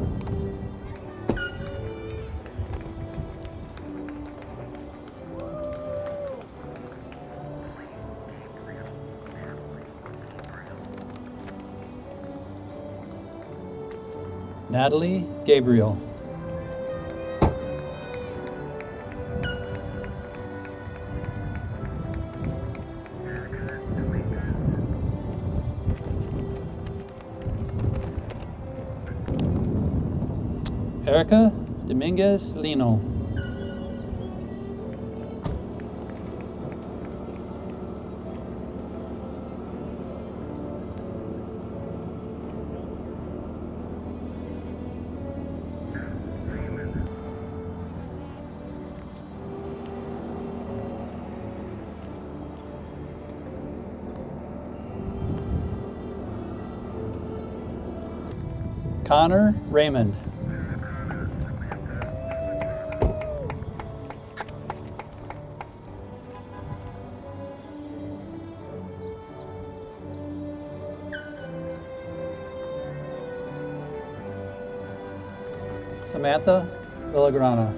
Natalie Gabriel. Erica Dominguez Lino. Connor Raymond. Samantha Villagrana.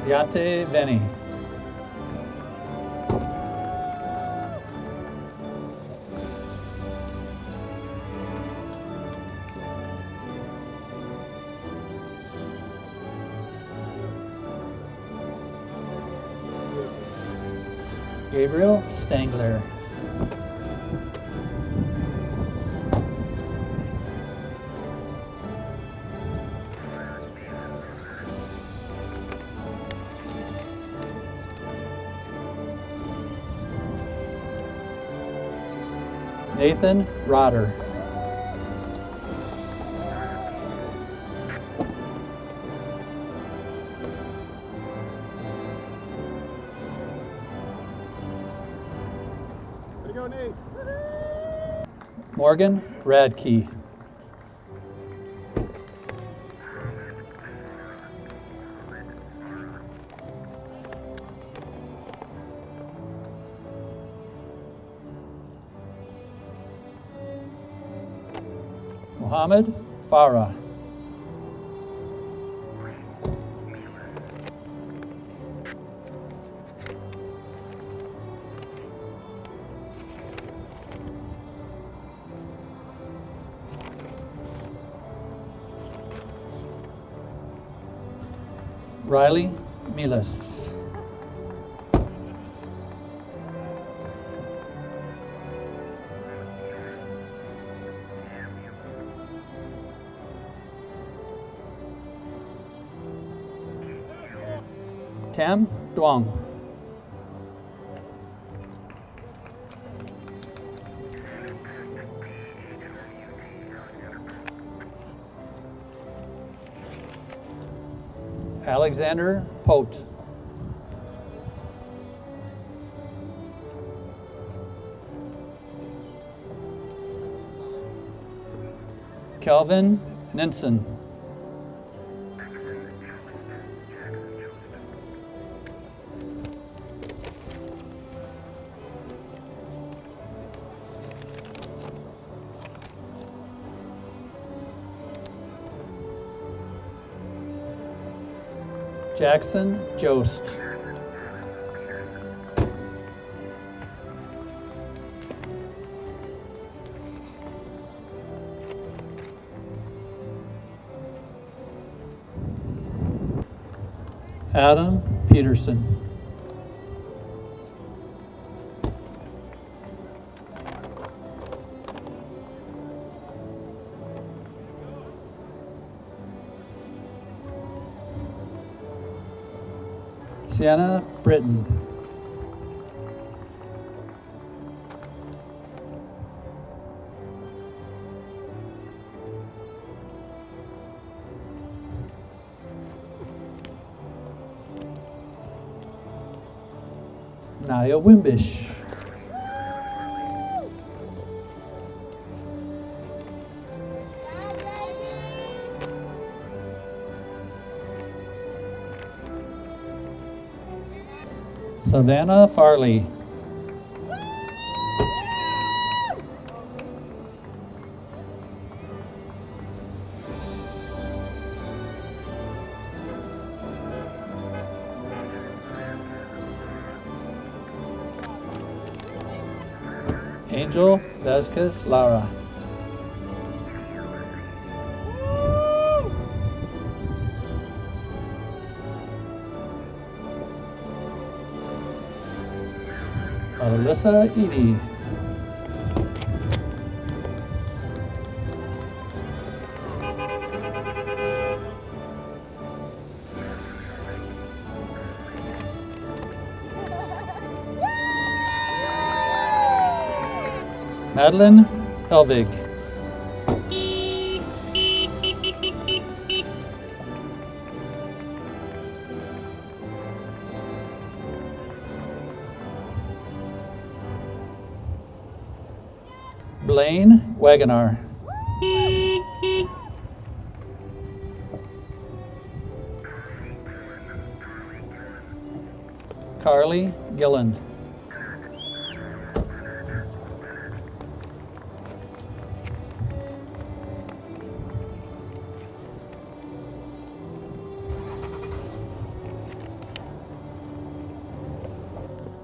Yate Venny. Gabriel Stangler. Nathan Rodder. Morgan Radke. Mohammed Farah. Riley Milas. Tam Duong. Alexander Pote. Kelvin Ninson. Jackson Jost. Adam Peterson. Sienna Britton. Naya Wimbish. Savannah Farley. Angel Vasquez Lara. Alyssa Edie. Madeline Helvig. Blaine Wagonar. Carly Gilland.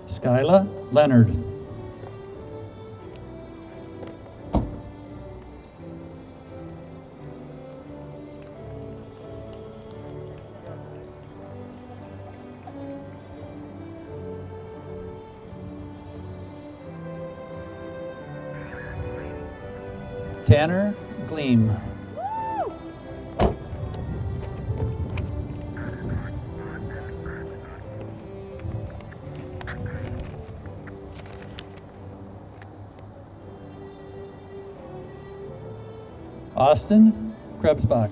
Skyla Leonard. Tanner Gleam. Austin Krebsbach.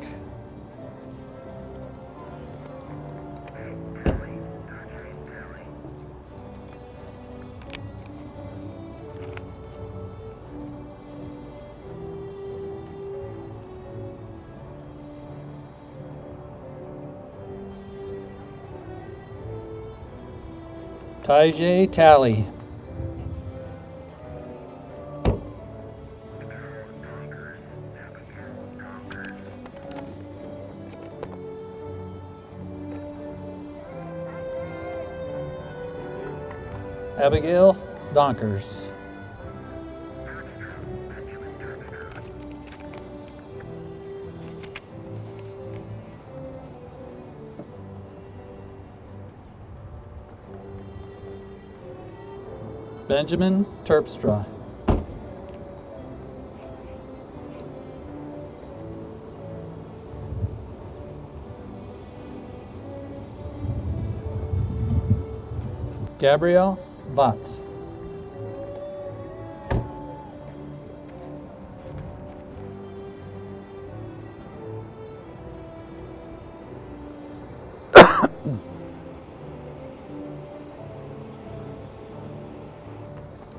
Tajay Talley. Abigail Donkers. Benjamin Terpstra. Gabrielle Vott.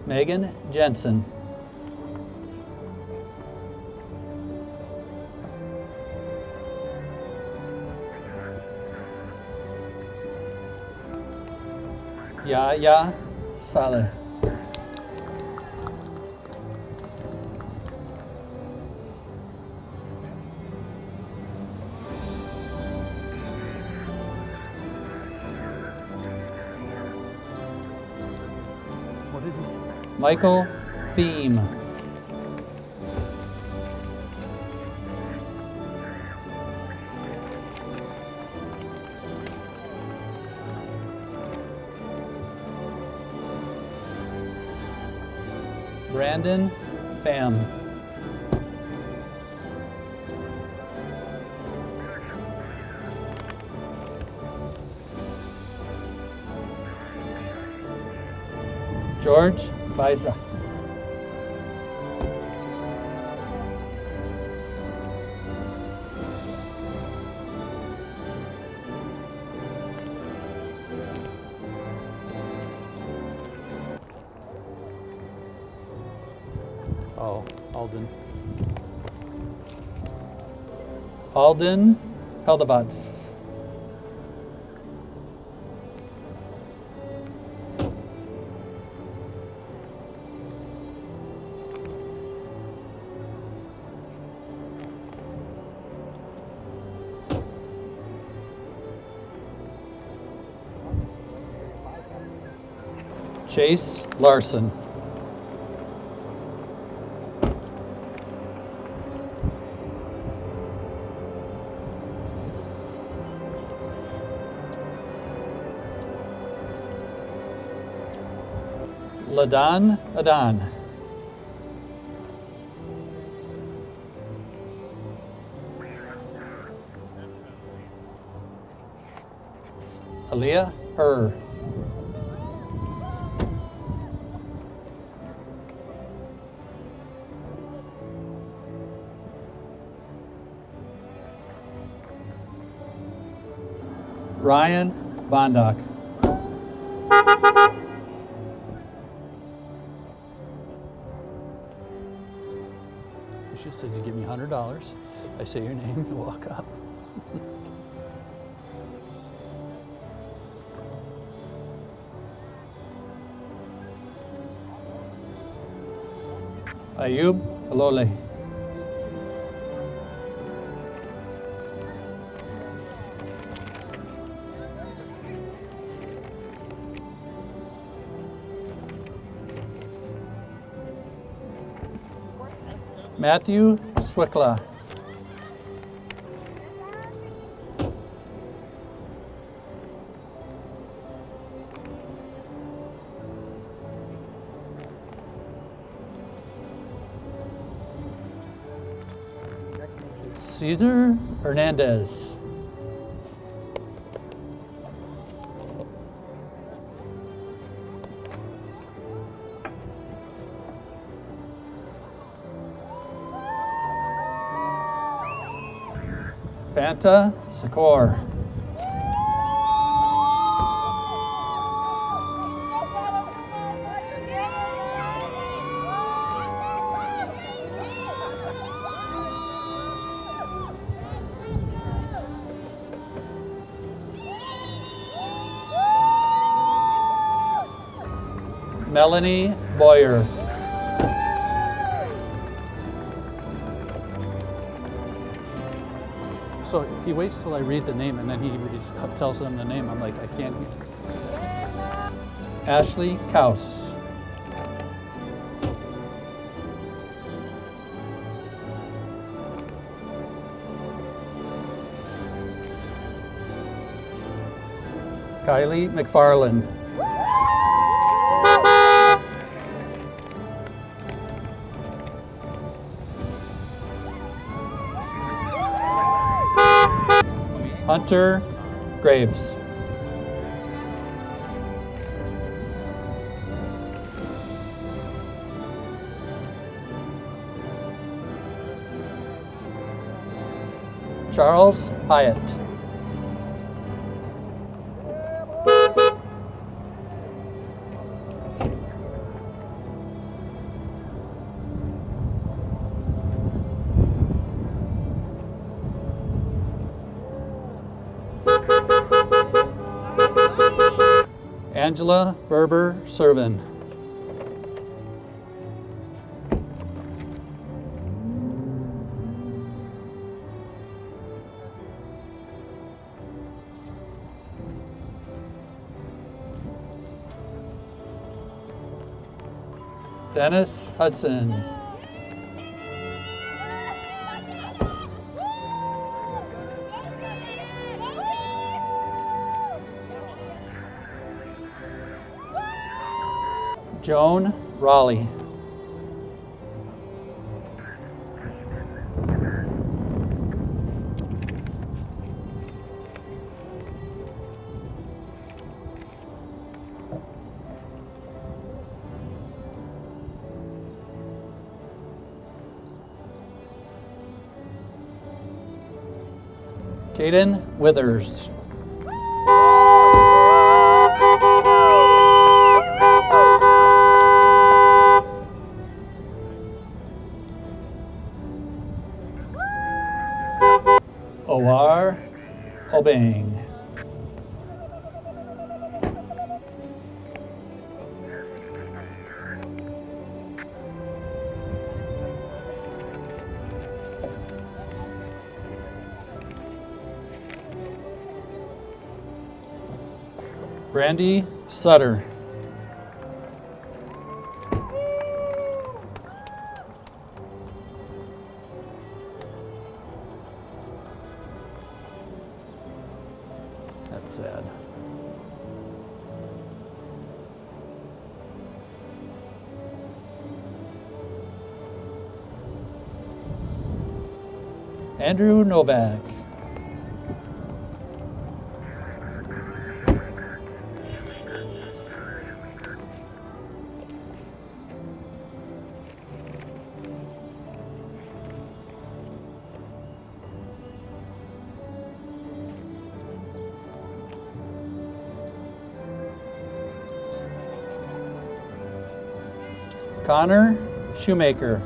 Megan Jensen. Yahya Saleh. What did he say? Michael Thiem. Brandon Pham. George Biza. Oh, Alden. Alden Heldevats. Chase Larson. Ladan Adan. Aaliyah Herr. Ryan Bondock. You should have said you give me $100. I say your name, you walk up. Ayub Alole. Matthew Swickla. Cesar Hernandez. Fanta Secor. Melanie Boyer. So he waits till I read the name and then he tells them the name. I'm like, I can't. Ashley Kaus. Kylie McFarland. Hunter Graves. Charles Hyatt. Angela Berber Servin. Dennis Hudson. Joan Raleigh. Caden Withers. Owar Obeng. Brandy Sutter. That's sad. Andrew Novak. Connor Shoemaker.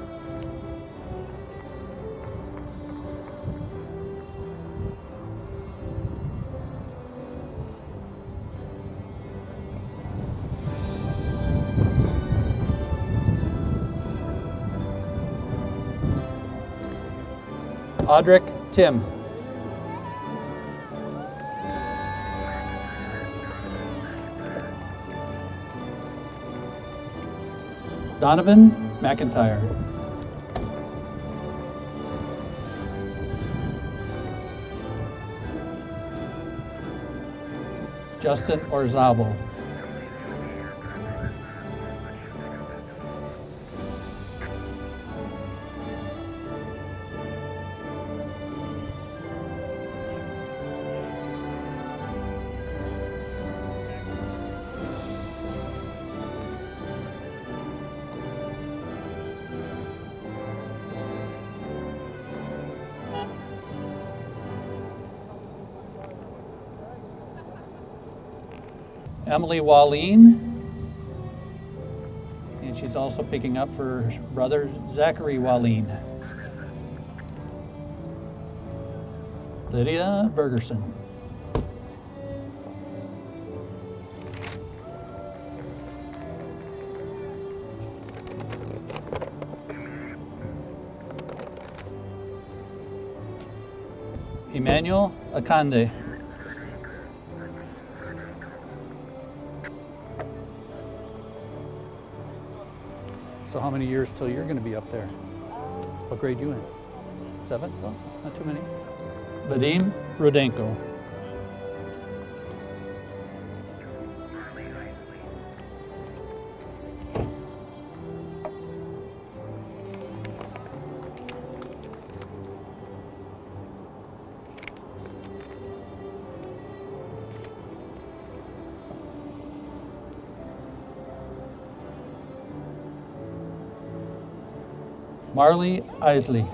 Audric Tim. Donovan McIntyre. Justin Orzabal. Emily Walleen, and she's also picking up for her brother Zachary Walleen. Lydia Bergerson. Emmanuel Akande. So how many years till you're going to be up there? What grade you in? 7? Oh, not too many. Vadim Rudenko. Marley Isley.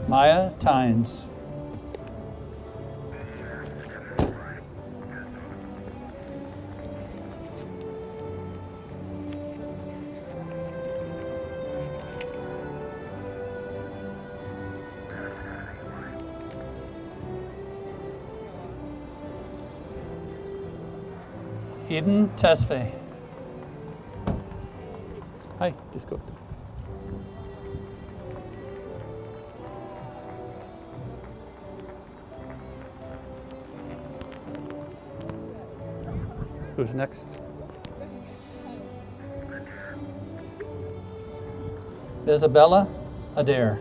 Maya Tynes. Eden Tesfaye. Hi, Disco. Who's next? Isabella Adair.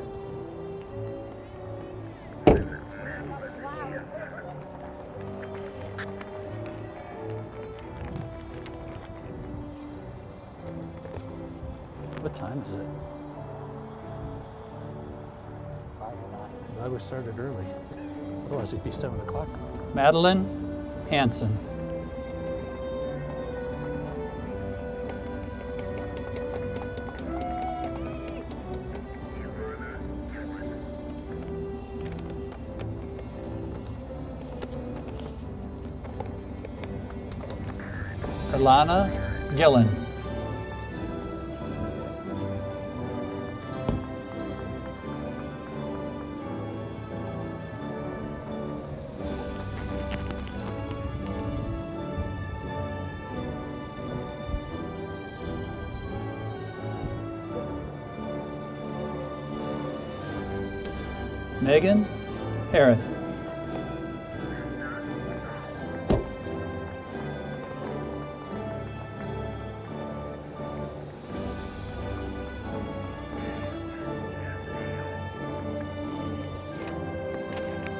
What time is it? I would started early. Otherwise it'd be 7 o'clock. Madeline Hanson. Alana Gillen. Megan Harris.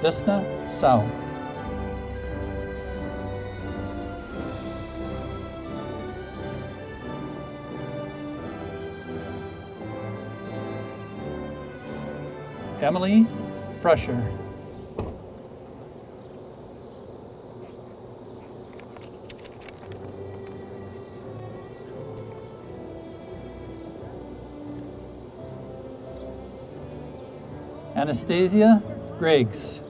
Visna Sao. Emily Fresher. Anastasia Griggs.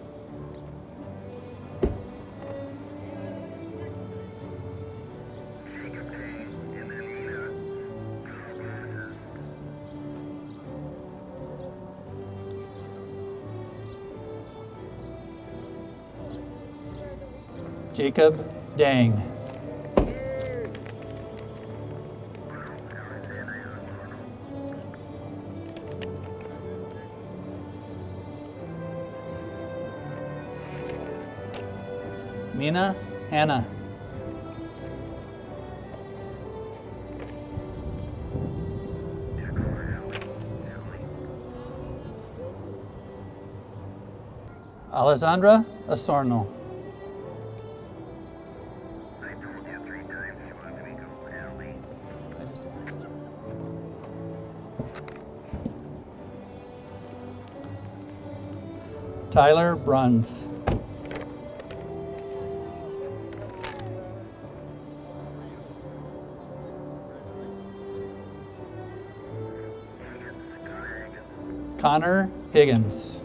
Jacob Dang. Mina Hannah. Alessandra Asorno. Tyler Bruns. Connor Higgins.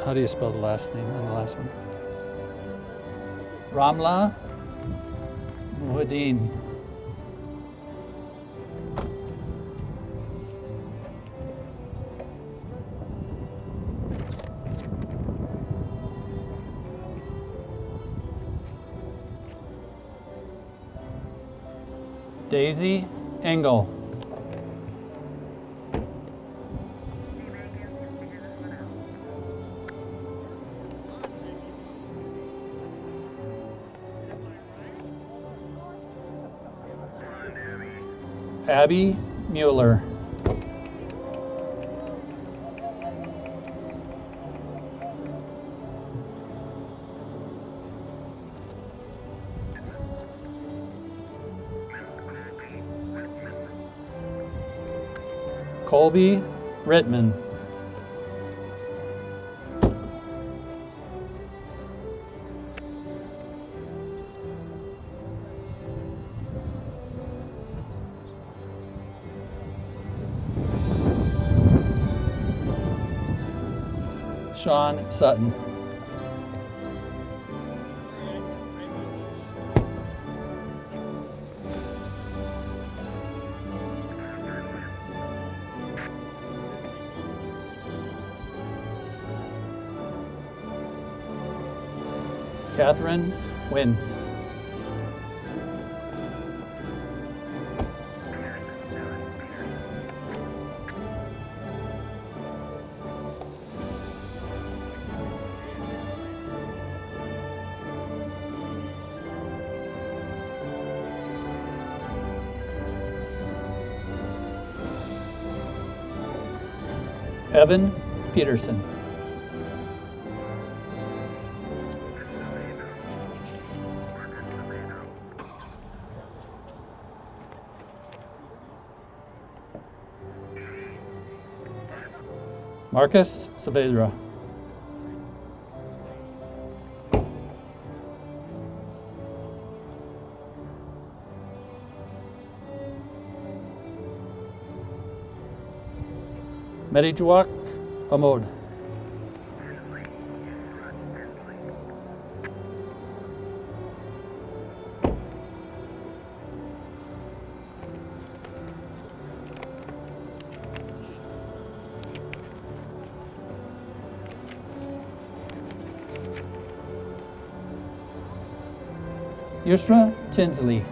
How do you spell the last name on the last one? Ramla Muhaddin. Daisy Engel. Abby Mueller. Colby Rittman. Sean Sutton. Catherine Wynn. Evan Peterson. Marcus Saavedra. Medijuak Amod. Yusra Tinsley.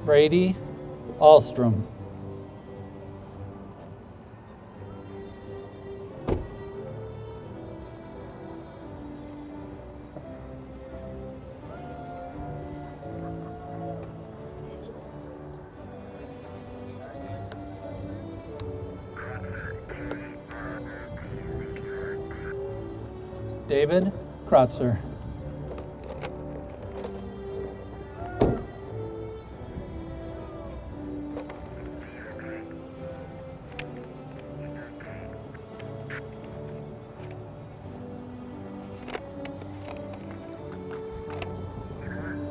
Brady Alstrom. David Krotzer.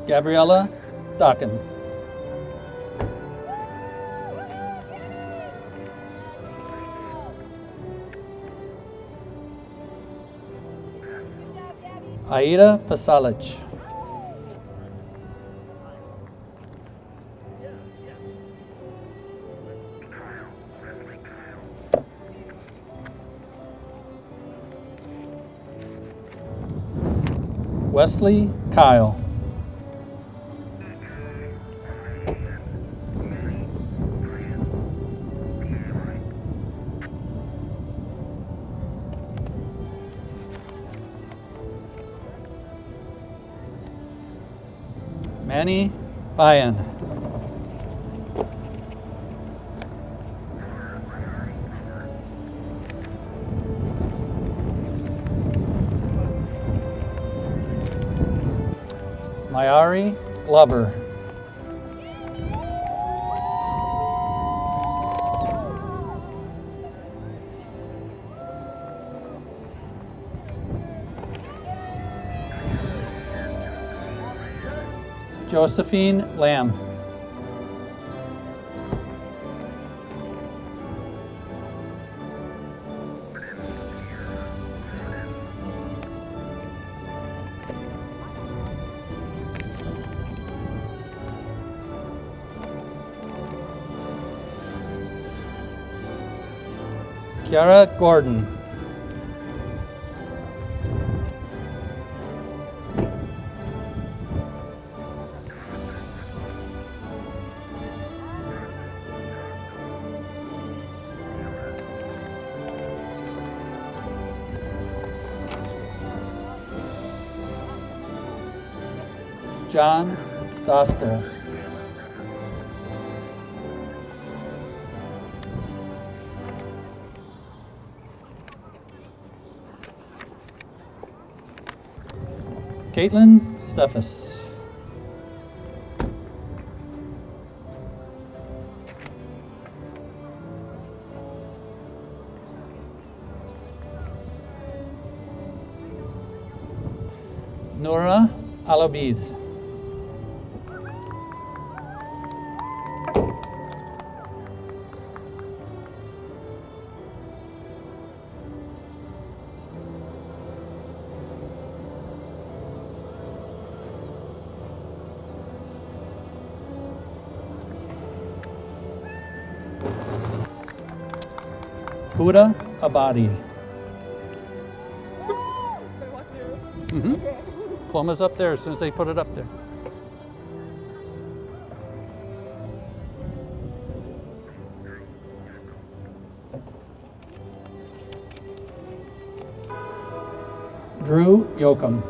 Gabriella Docken. Aida Pasalic. Wesley Kyle. Manny Vian. Mayari Glover. Josephine Lamb. Kiara Gordon. John Doster. Caitlin Steffes. Nora Alabid. Huda Abadi. Diploma's up there as soon as they put it up there. Drew Yoakum.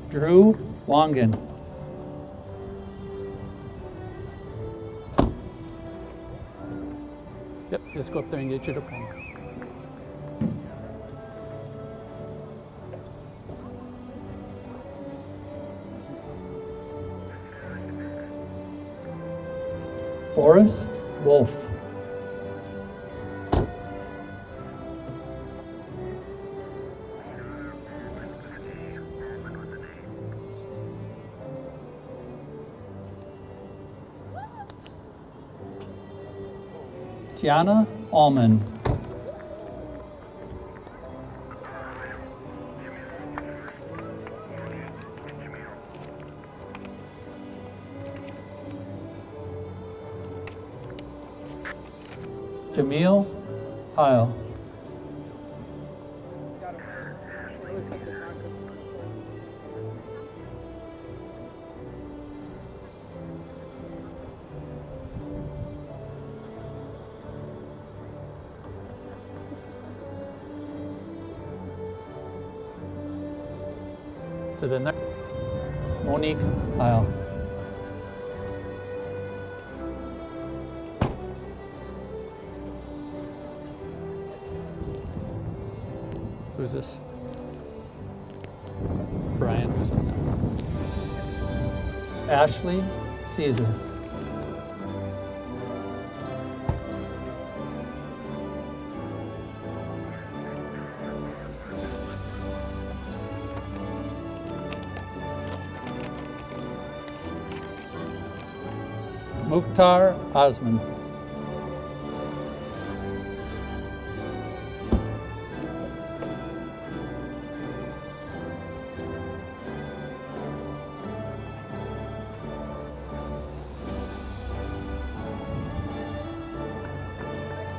Drew Wangan. Yep, just go up there and get your diploma. Forrest Wolf. Tiana Allman. Jamil Heil. To the next, Monique Heil. Who's this? Brian, who's on that? Ashley Caesar. Mukhtar Osman.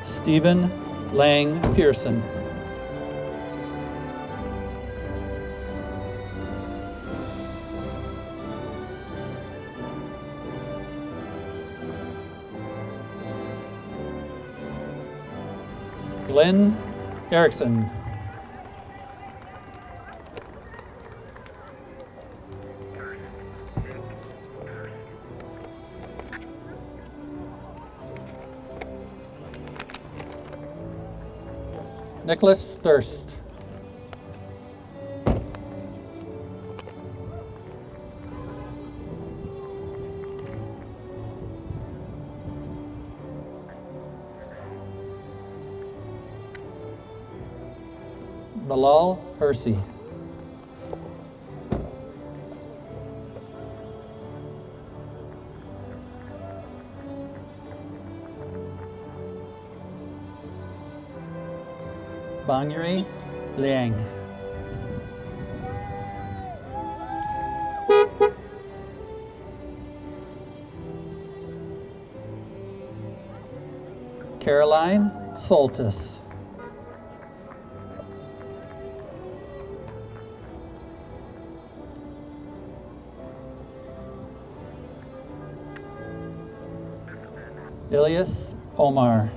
Stephen Lang Pearson. Glenn Erickson. Nicholas Thirst. Bilal Hersey. Bangyuri Liang. Caroline Soltis. Ilyas Omar.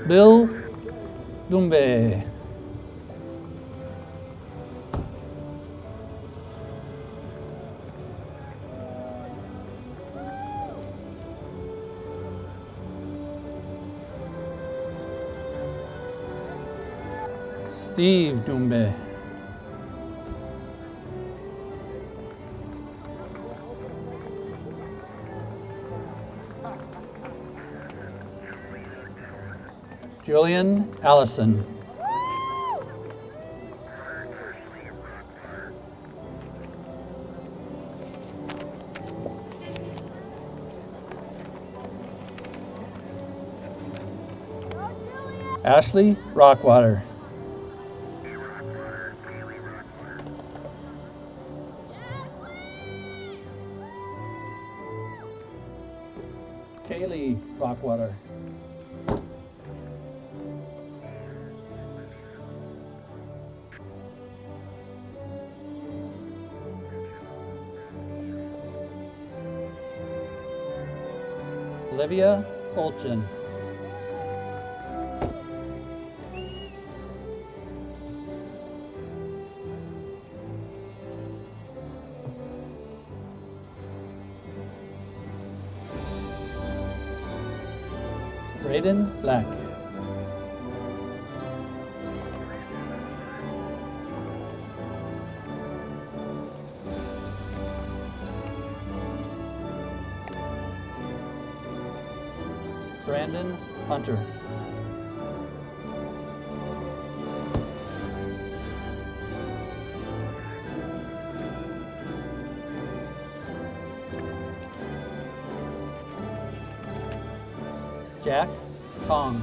Bill Dumbe. Steve Dumbe. Julian Allison. Ashley Rockwater. Kaylee Rockwater. Olivia Olchin. Braden Black. Brandon Hunter. Jack Tong.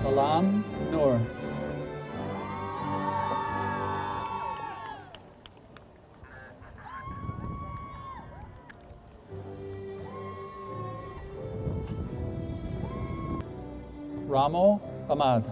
Kalam Noor. Ramo Ahmad.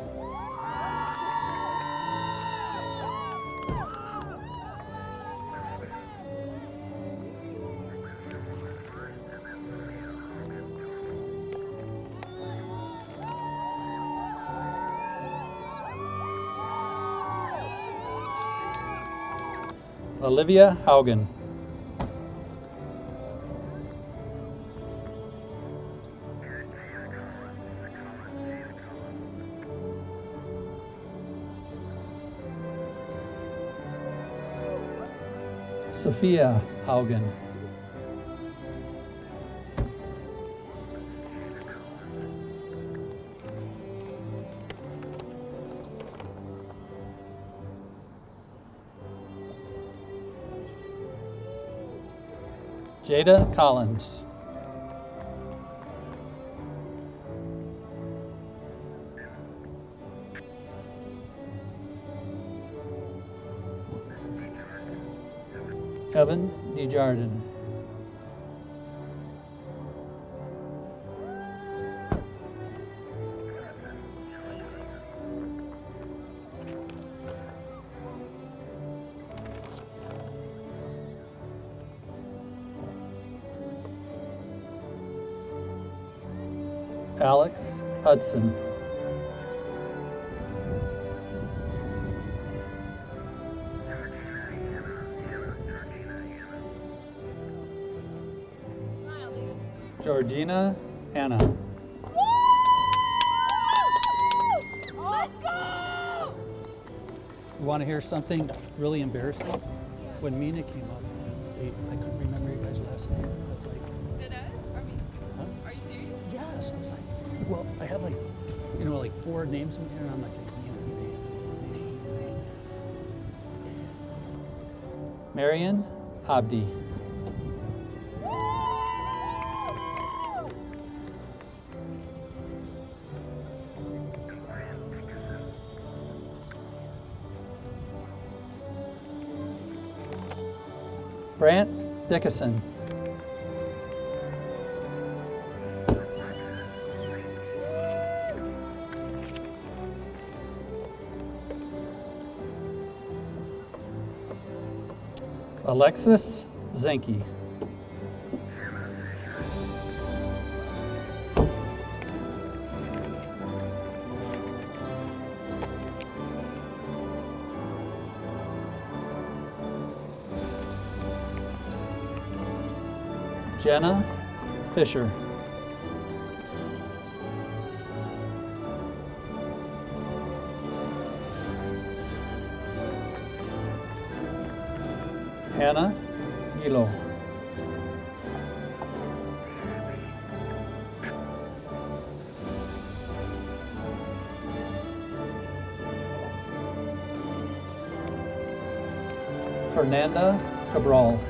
Olivia Haugen. Sophia Haugen. Jada Collins. Evan DeJardin. Alex Hudson. Georgina Hanna.
Let's go!
You want to hear something really embarrassing? When Mina came up, I couldn't remember your guys' last name. I was like,
Did I? I mean,
huh?
are you serious?
Yes. I was like, well, I had like, you know, like 4 names in here, and I'm like, Marian Abdi. Brant Dickinson. Alexis Zenke. Jenna Fisher. Hannah Milo. Fernanda Cabral.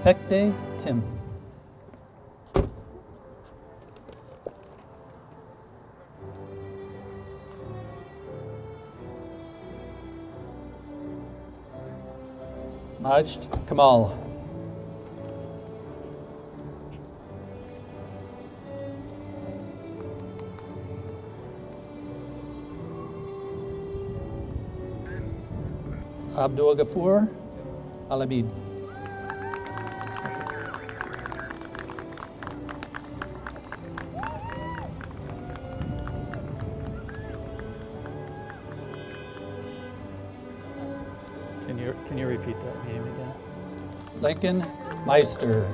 Pekde Tim. Majd Kamal. Abdul Ghafoor Alabid. Can you repeat that name again? Lincoln Meister.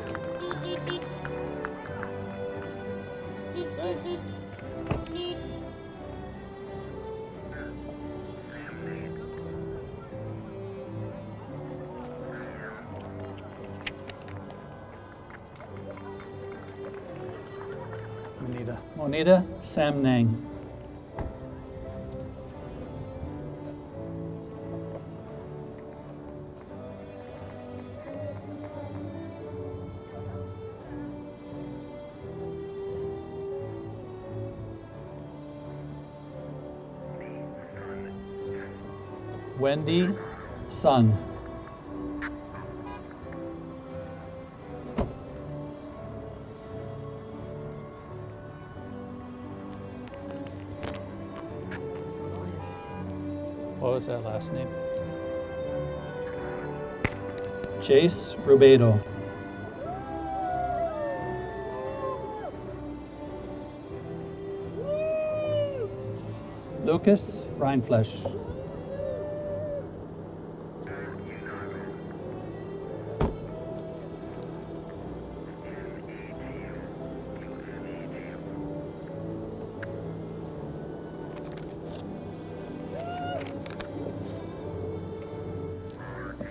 Monita Sam Nang. Wendy Sun. What was that last name? Chase Rubedo. Lucas Reinflesch.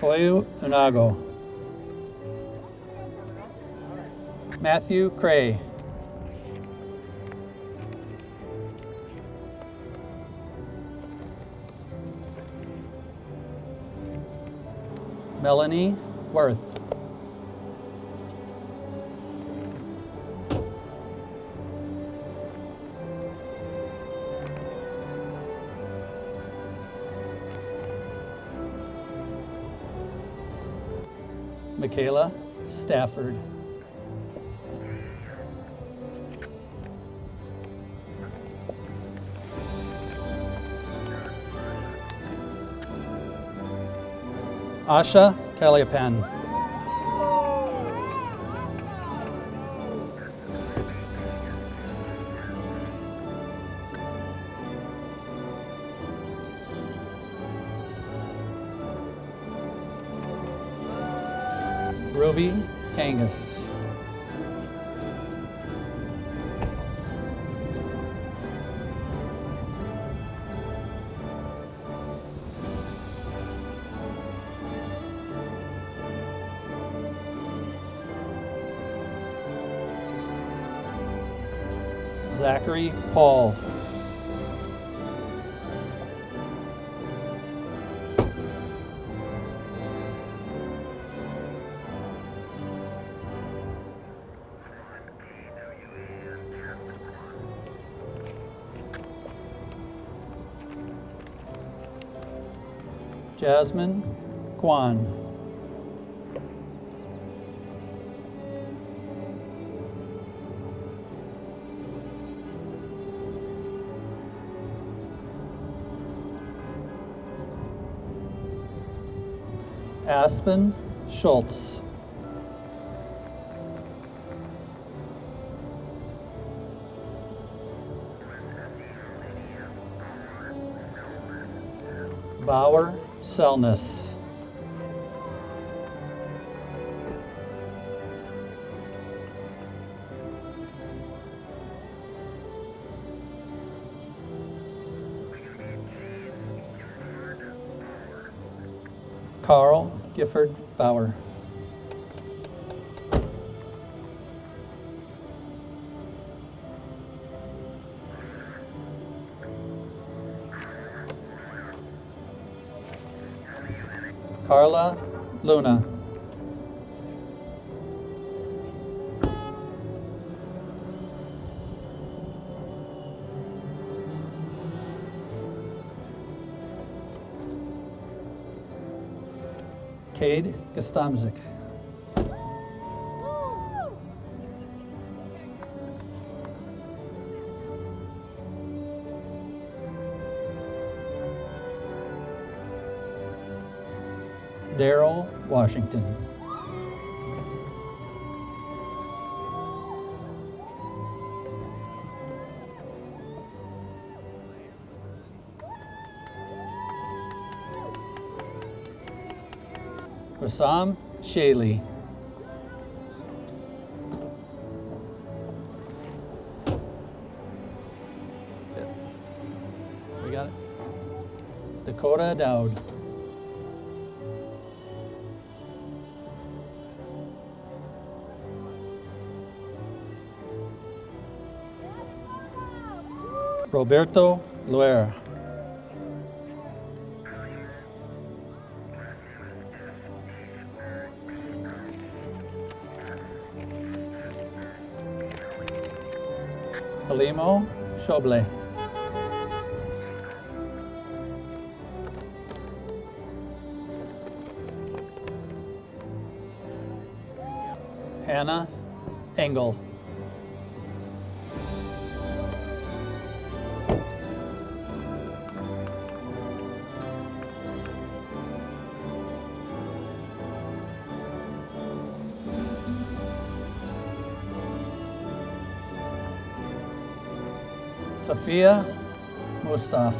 Foyu Unago. Matthew Cray. Melanie Worth. Michaela Stafford. Asha Calliopan. Ruby Kangas. Zachary Paul. Jasmine Kwan. Aspen Schultz. Bauer Selness. Carl Gifford Bauer. Carla Luna. Cade Gastamzik. Daryl Washington. Rassam Shaley. We got it. Dakota Dowd. Roberto Loera. Halimo Shoble. Hannah Engel. Safia Mustaf.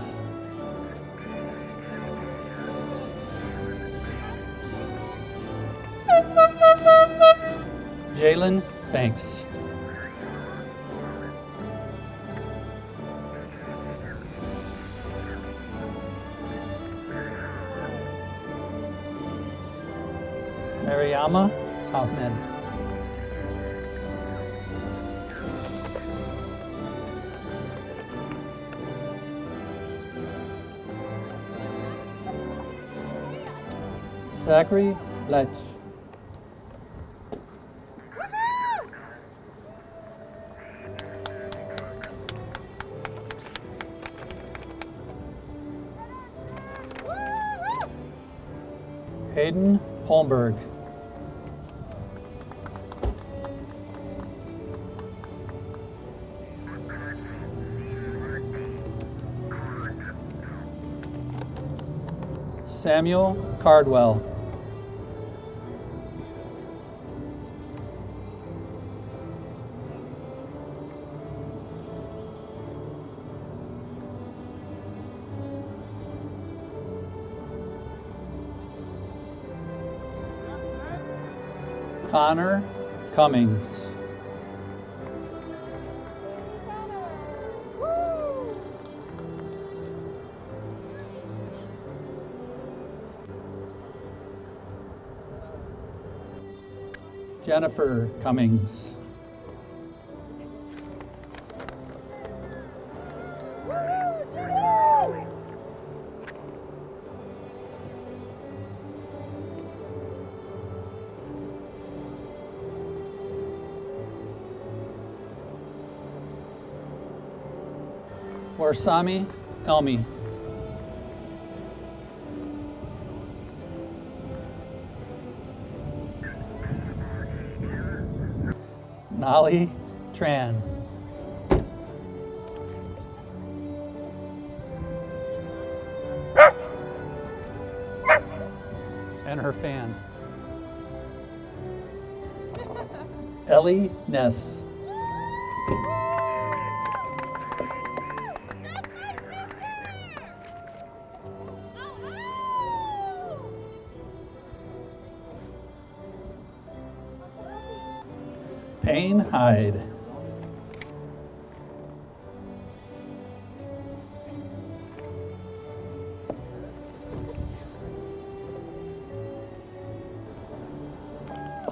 Jalen Banks. Mariama Ahmed. Zachary Lech. Hayden Holmberg. Samuel Cardwell. Connor Cummings. Jennifer Cummings. Warsami Elmi. Nali Tran. And her fan. Ellie Ness. Payne Hyde.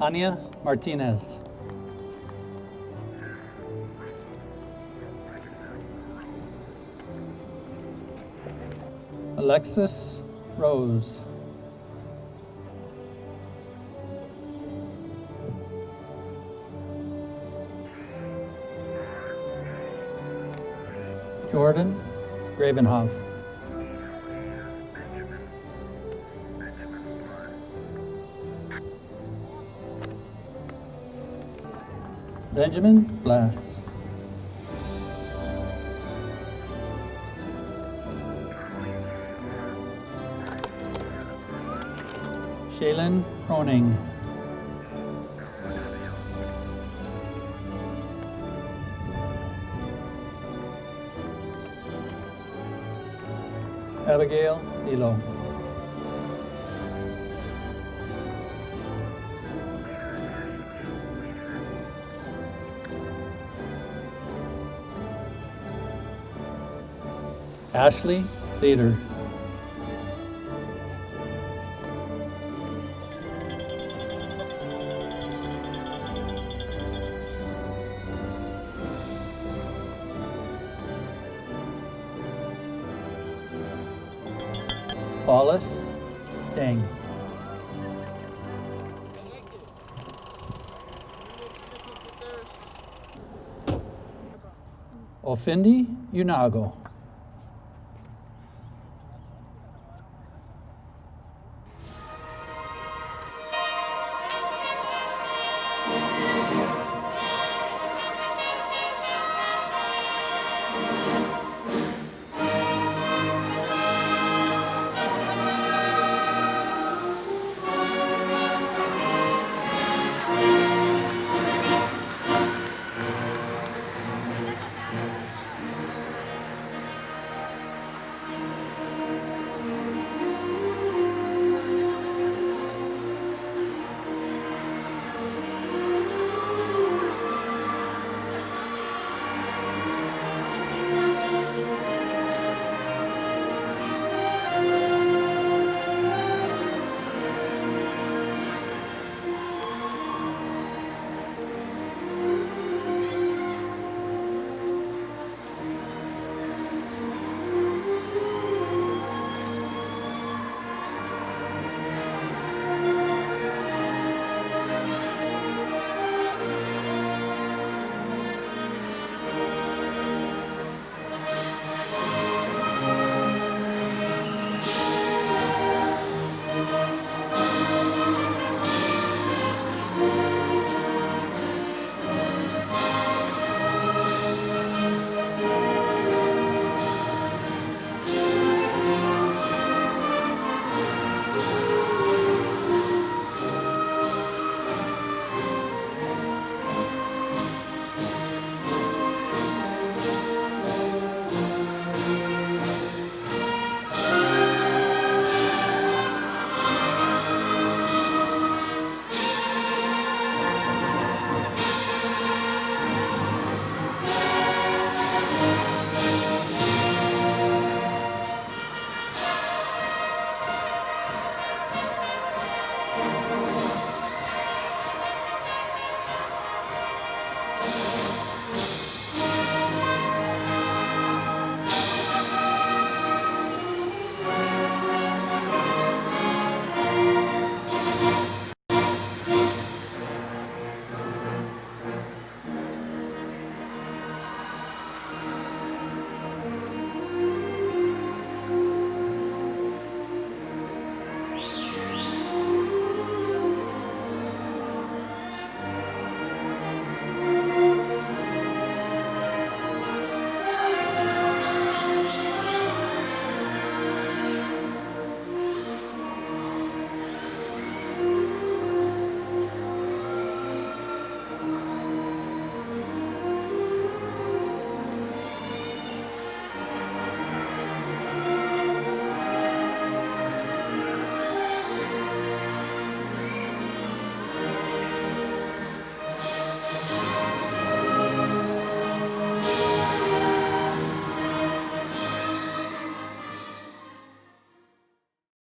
Anya Martinez. Alexis Rose. Jordan Gravenhoff. Benjamin Glass. Shaylin Croning. Abigail Elo. Ashley Leader. Wallace Dang. Ofindi Unago.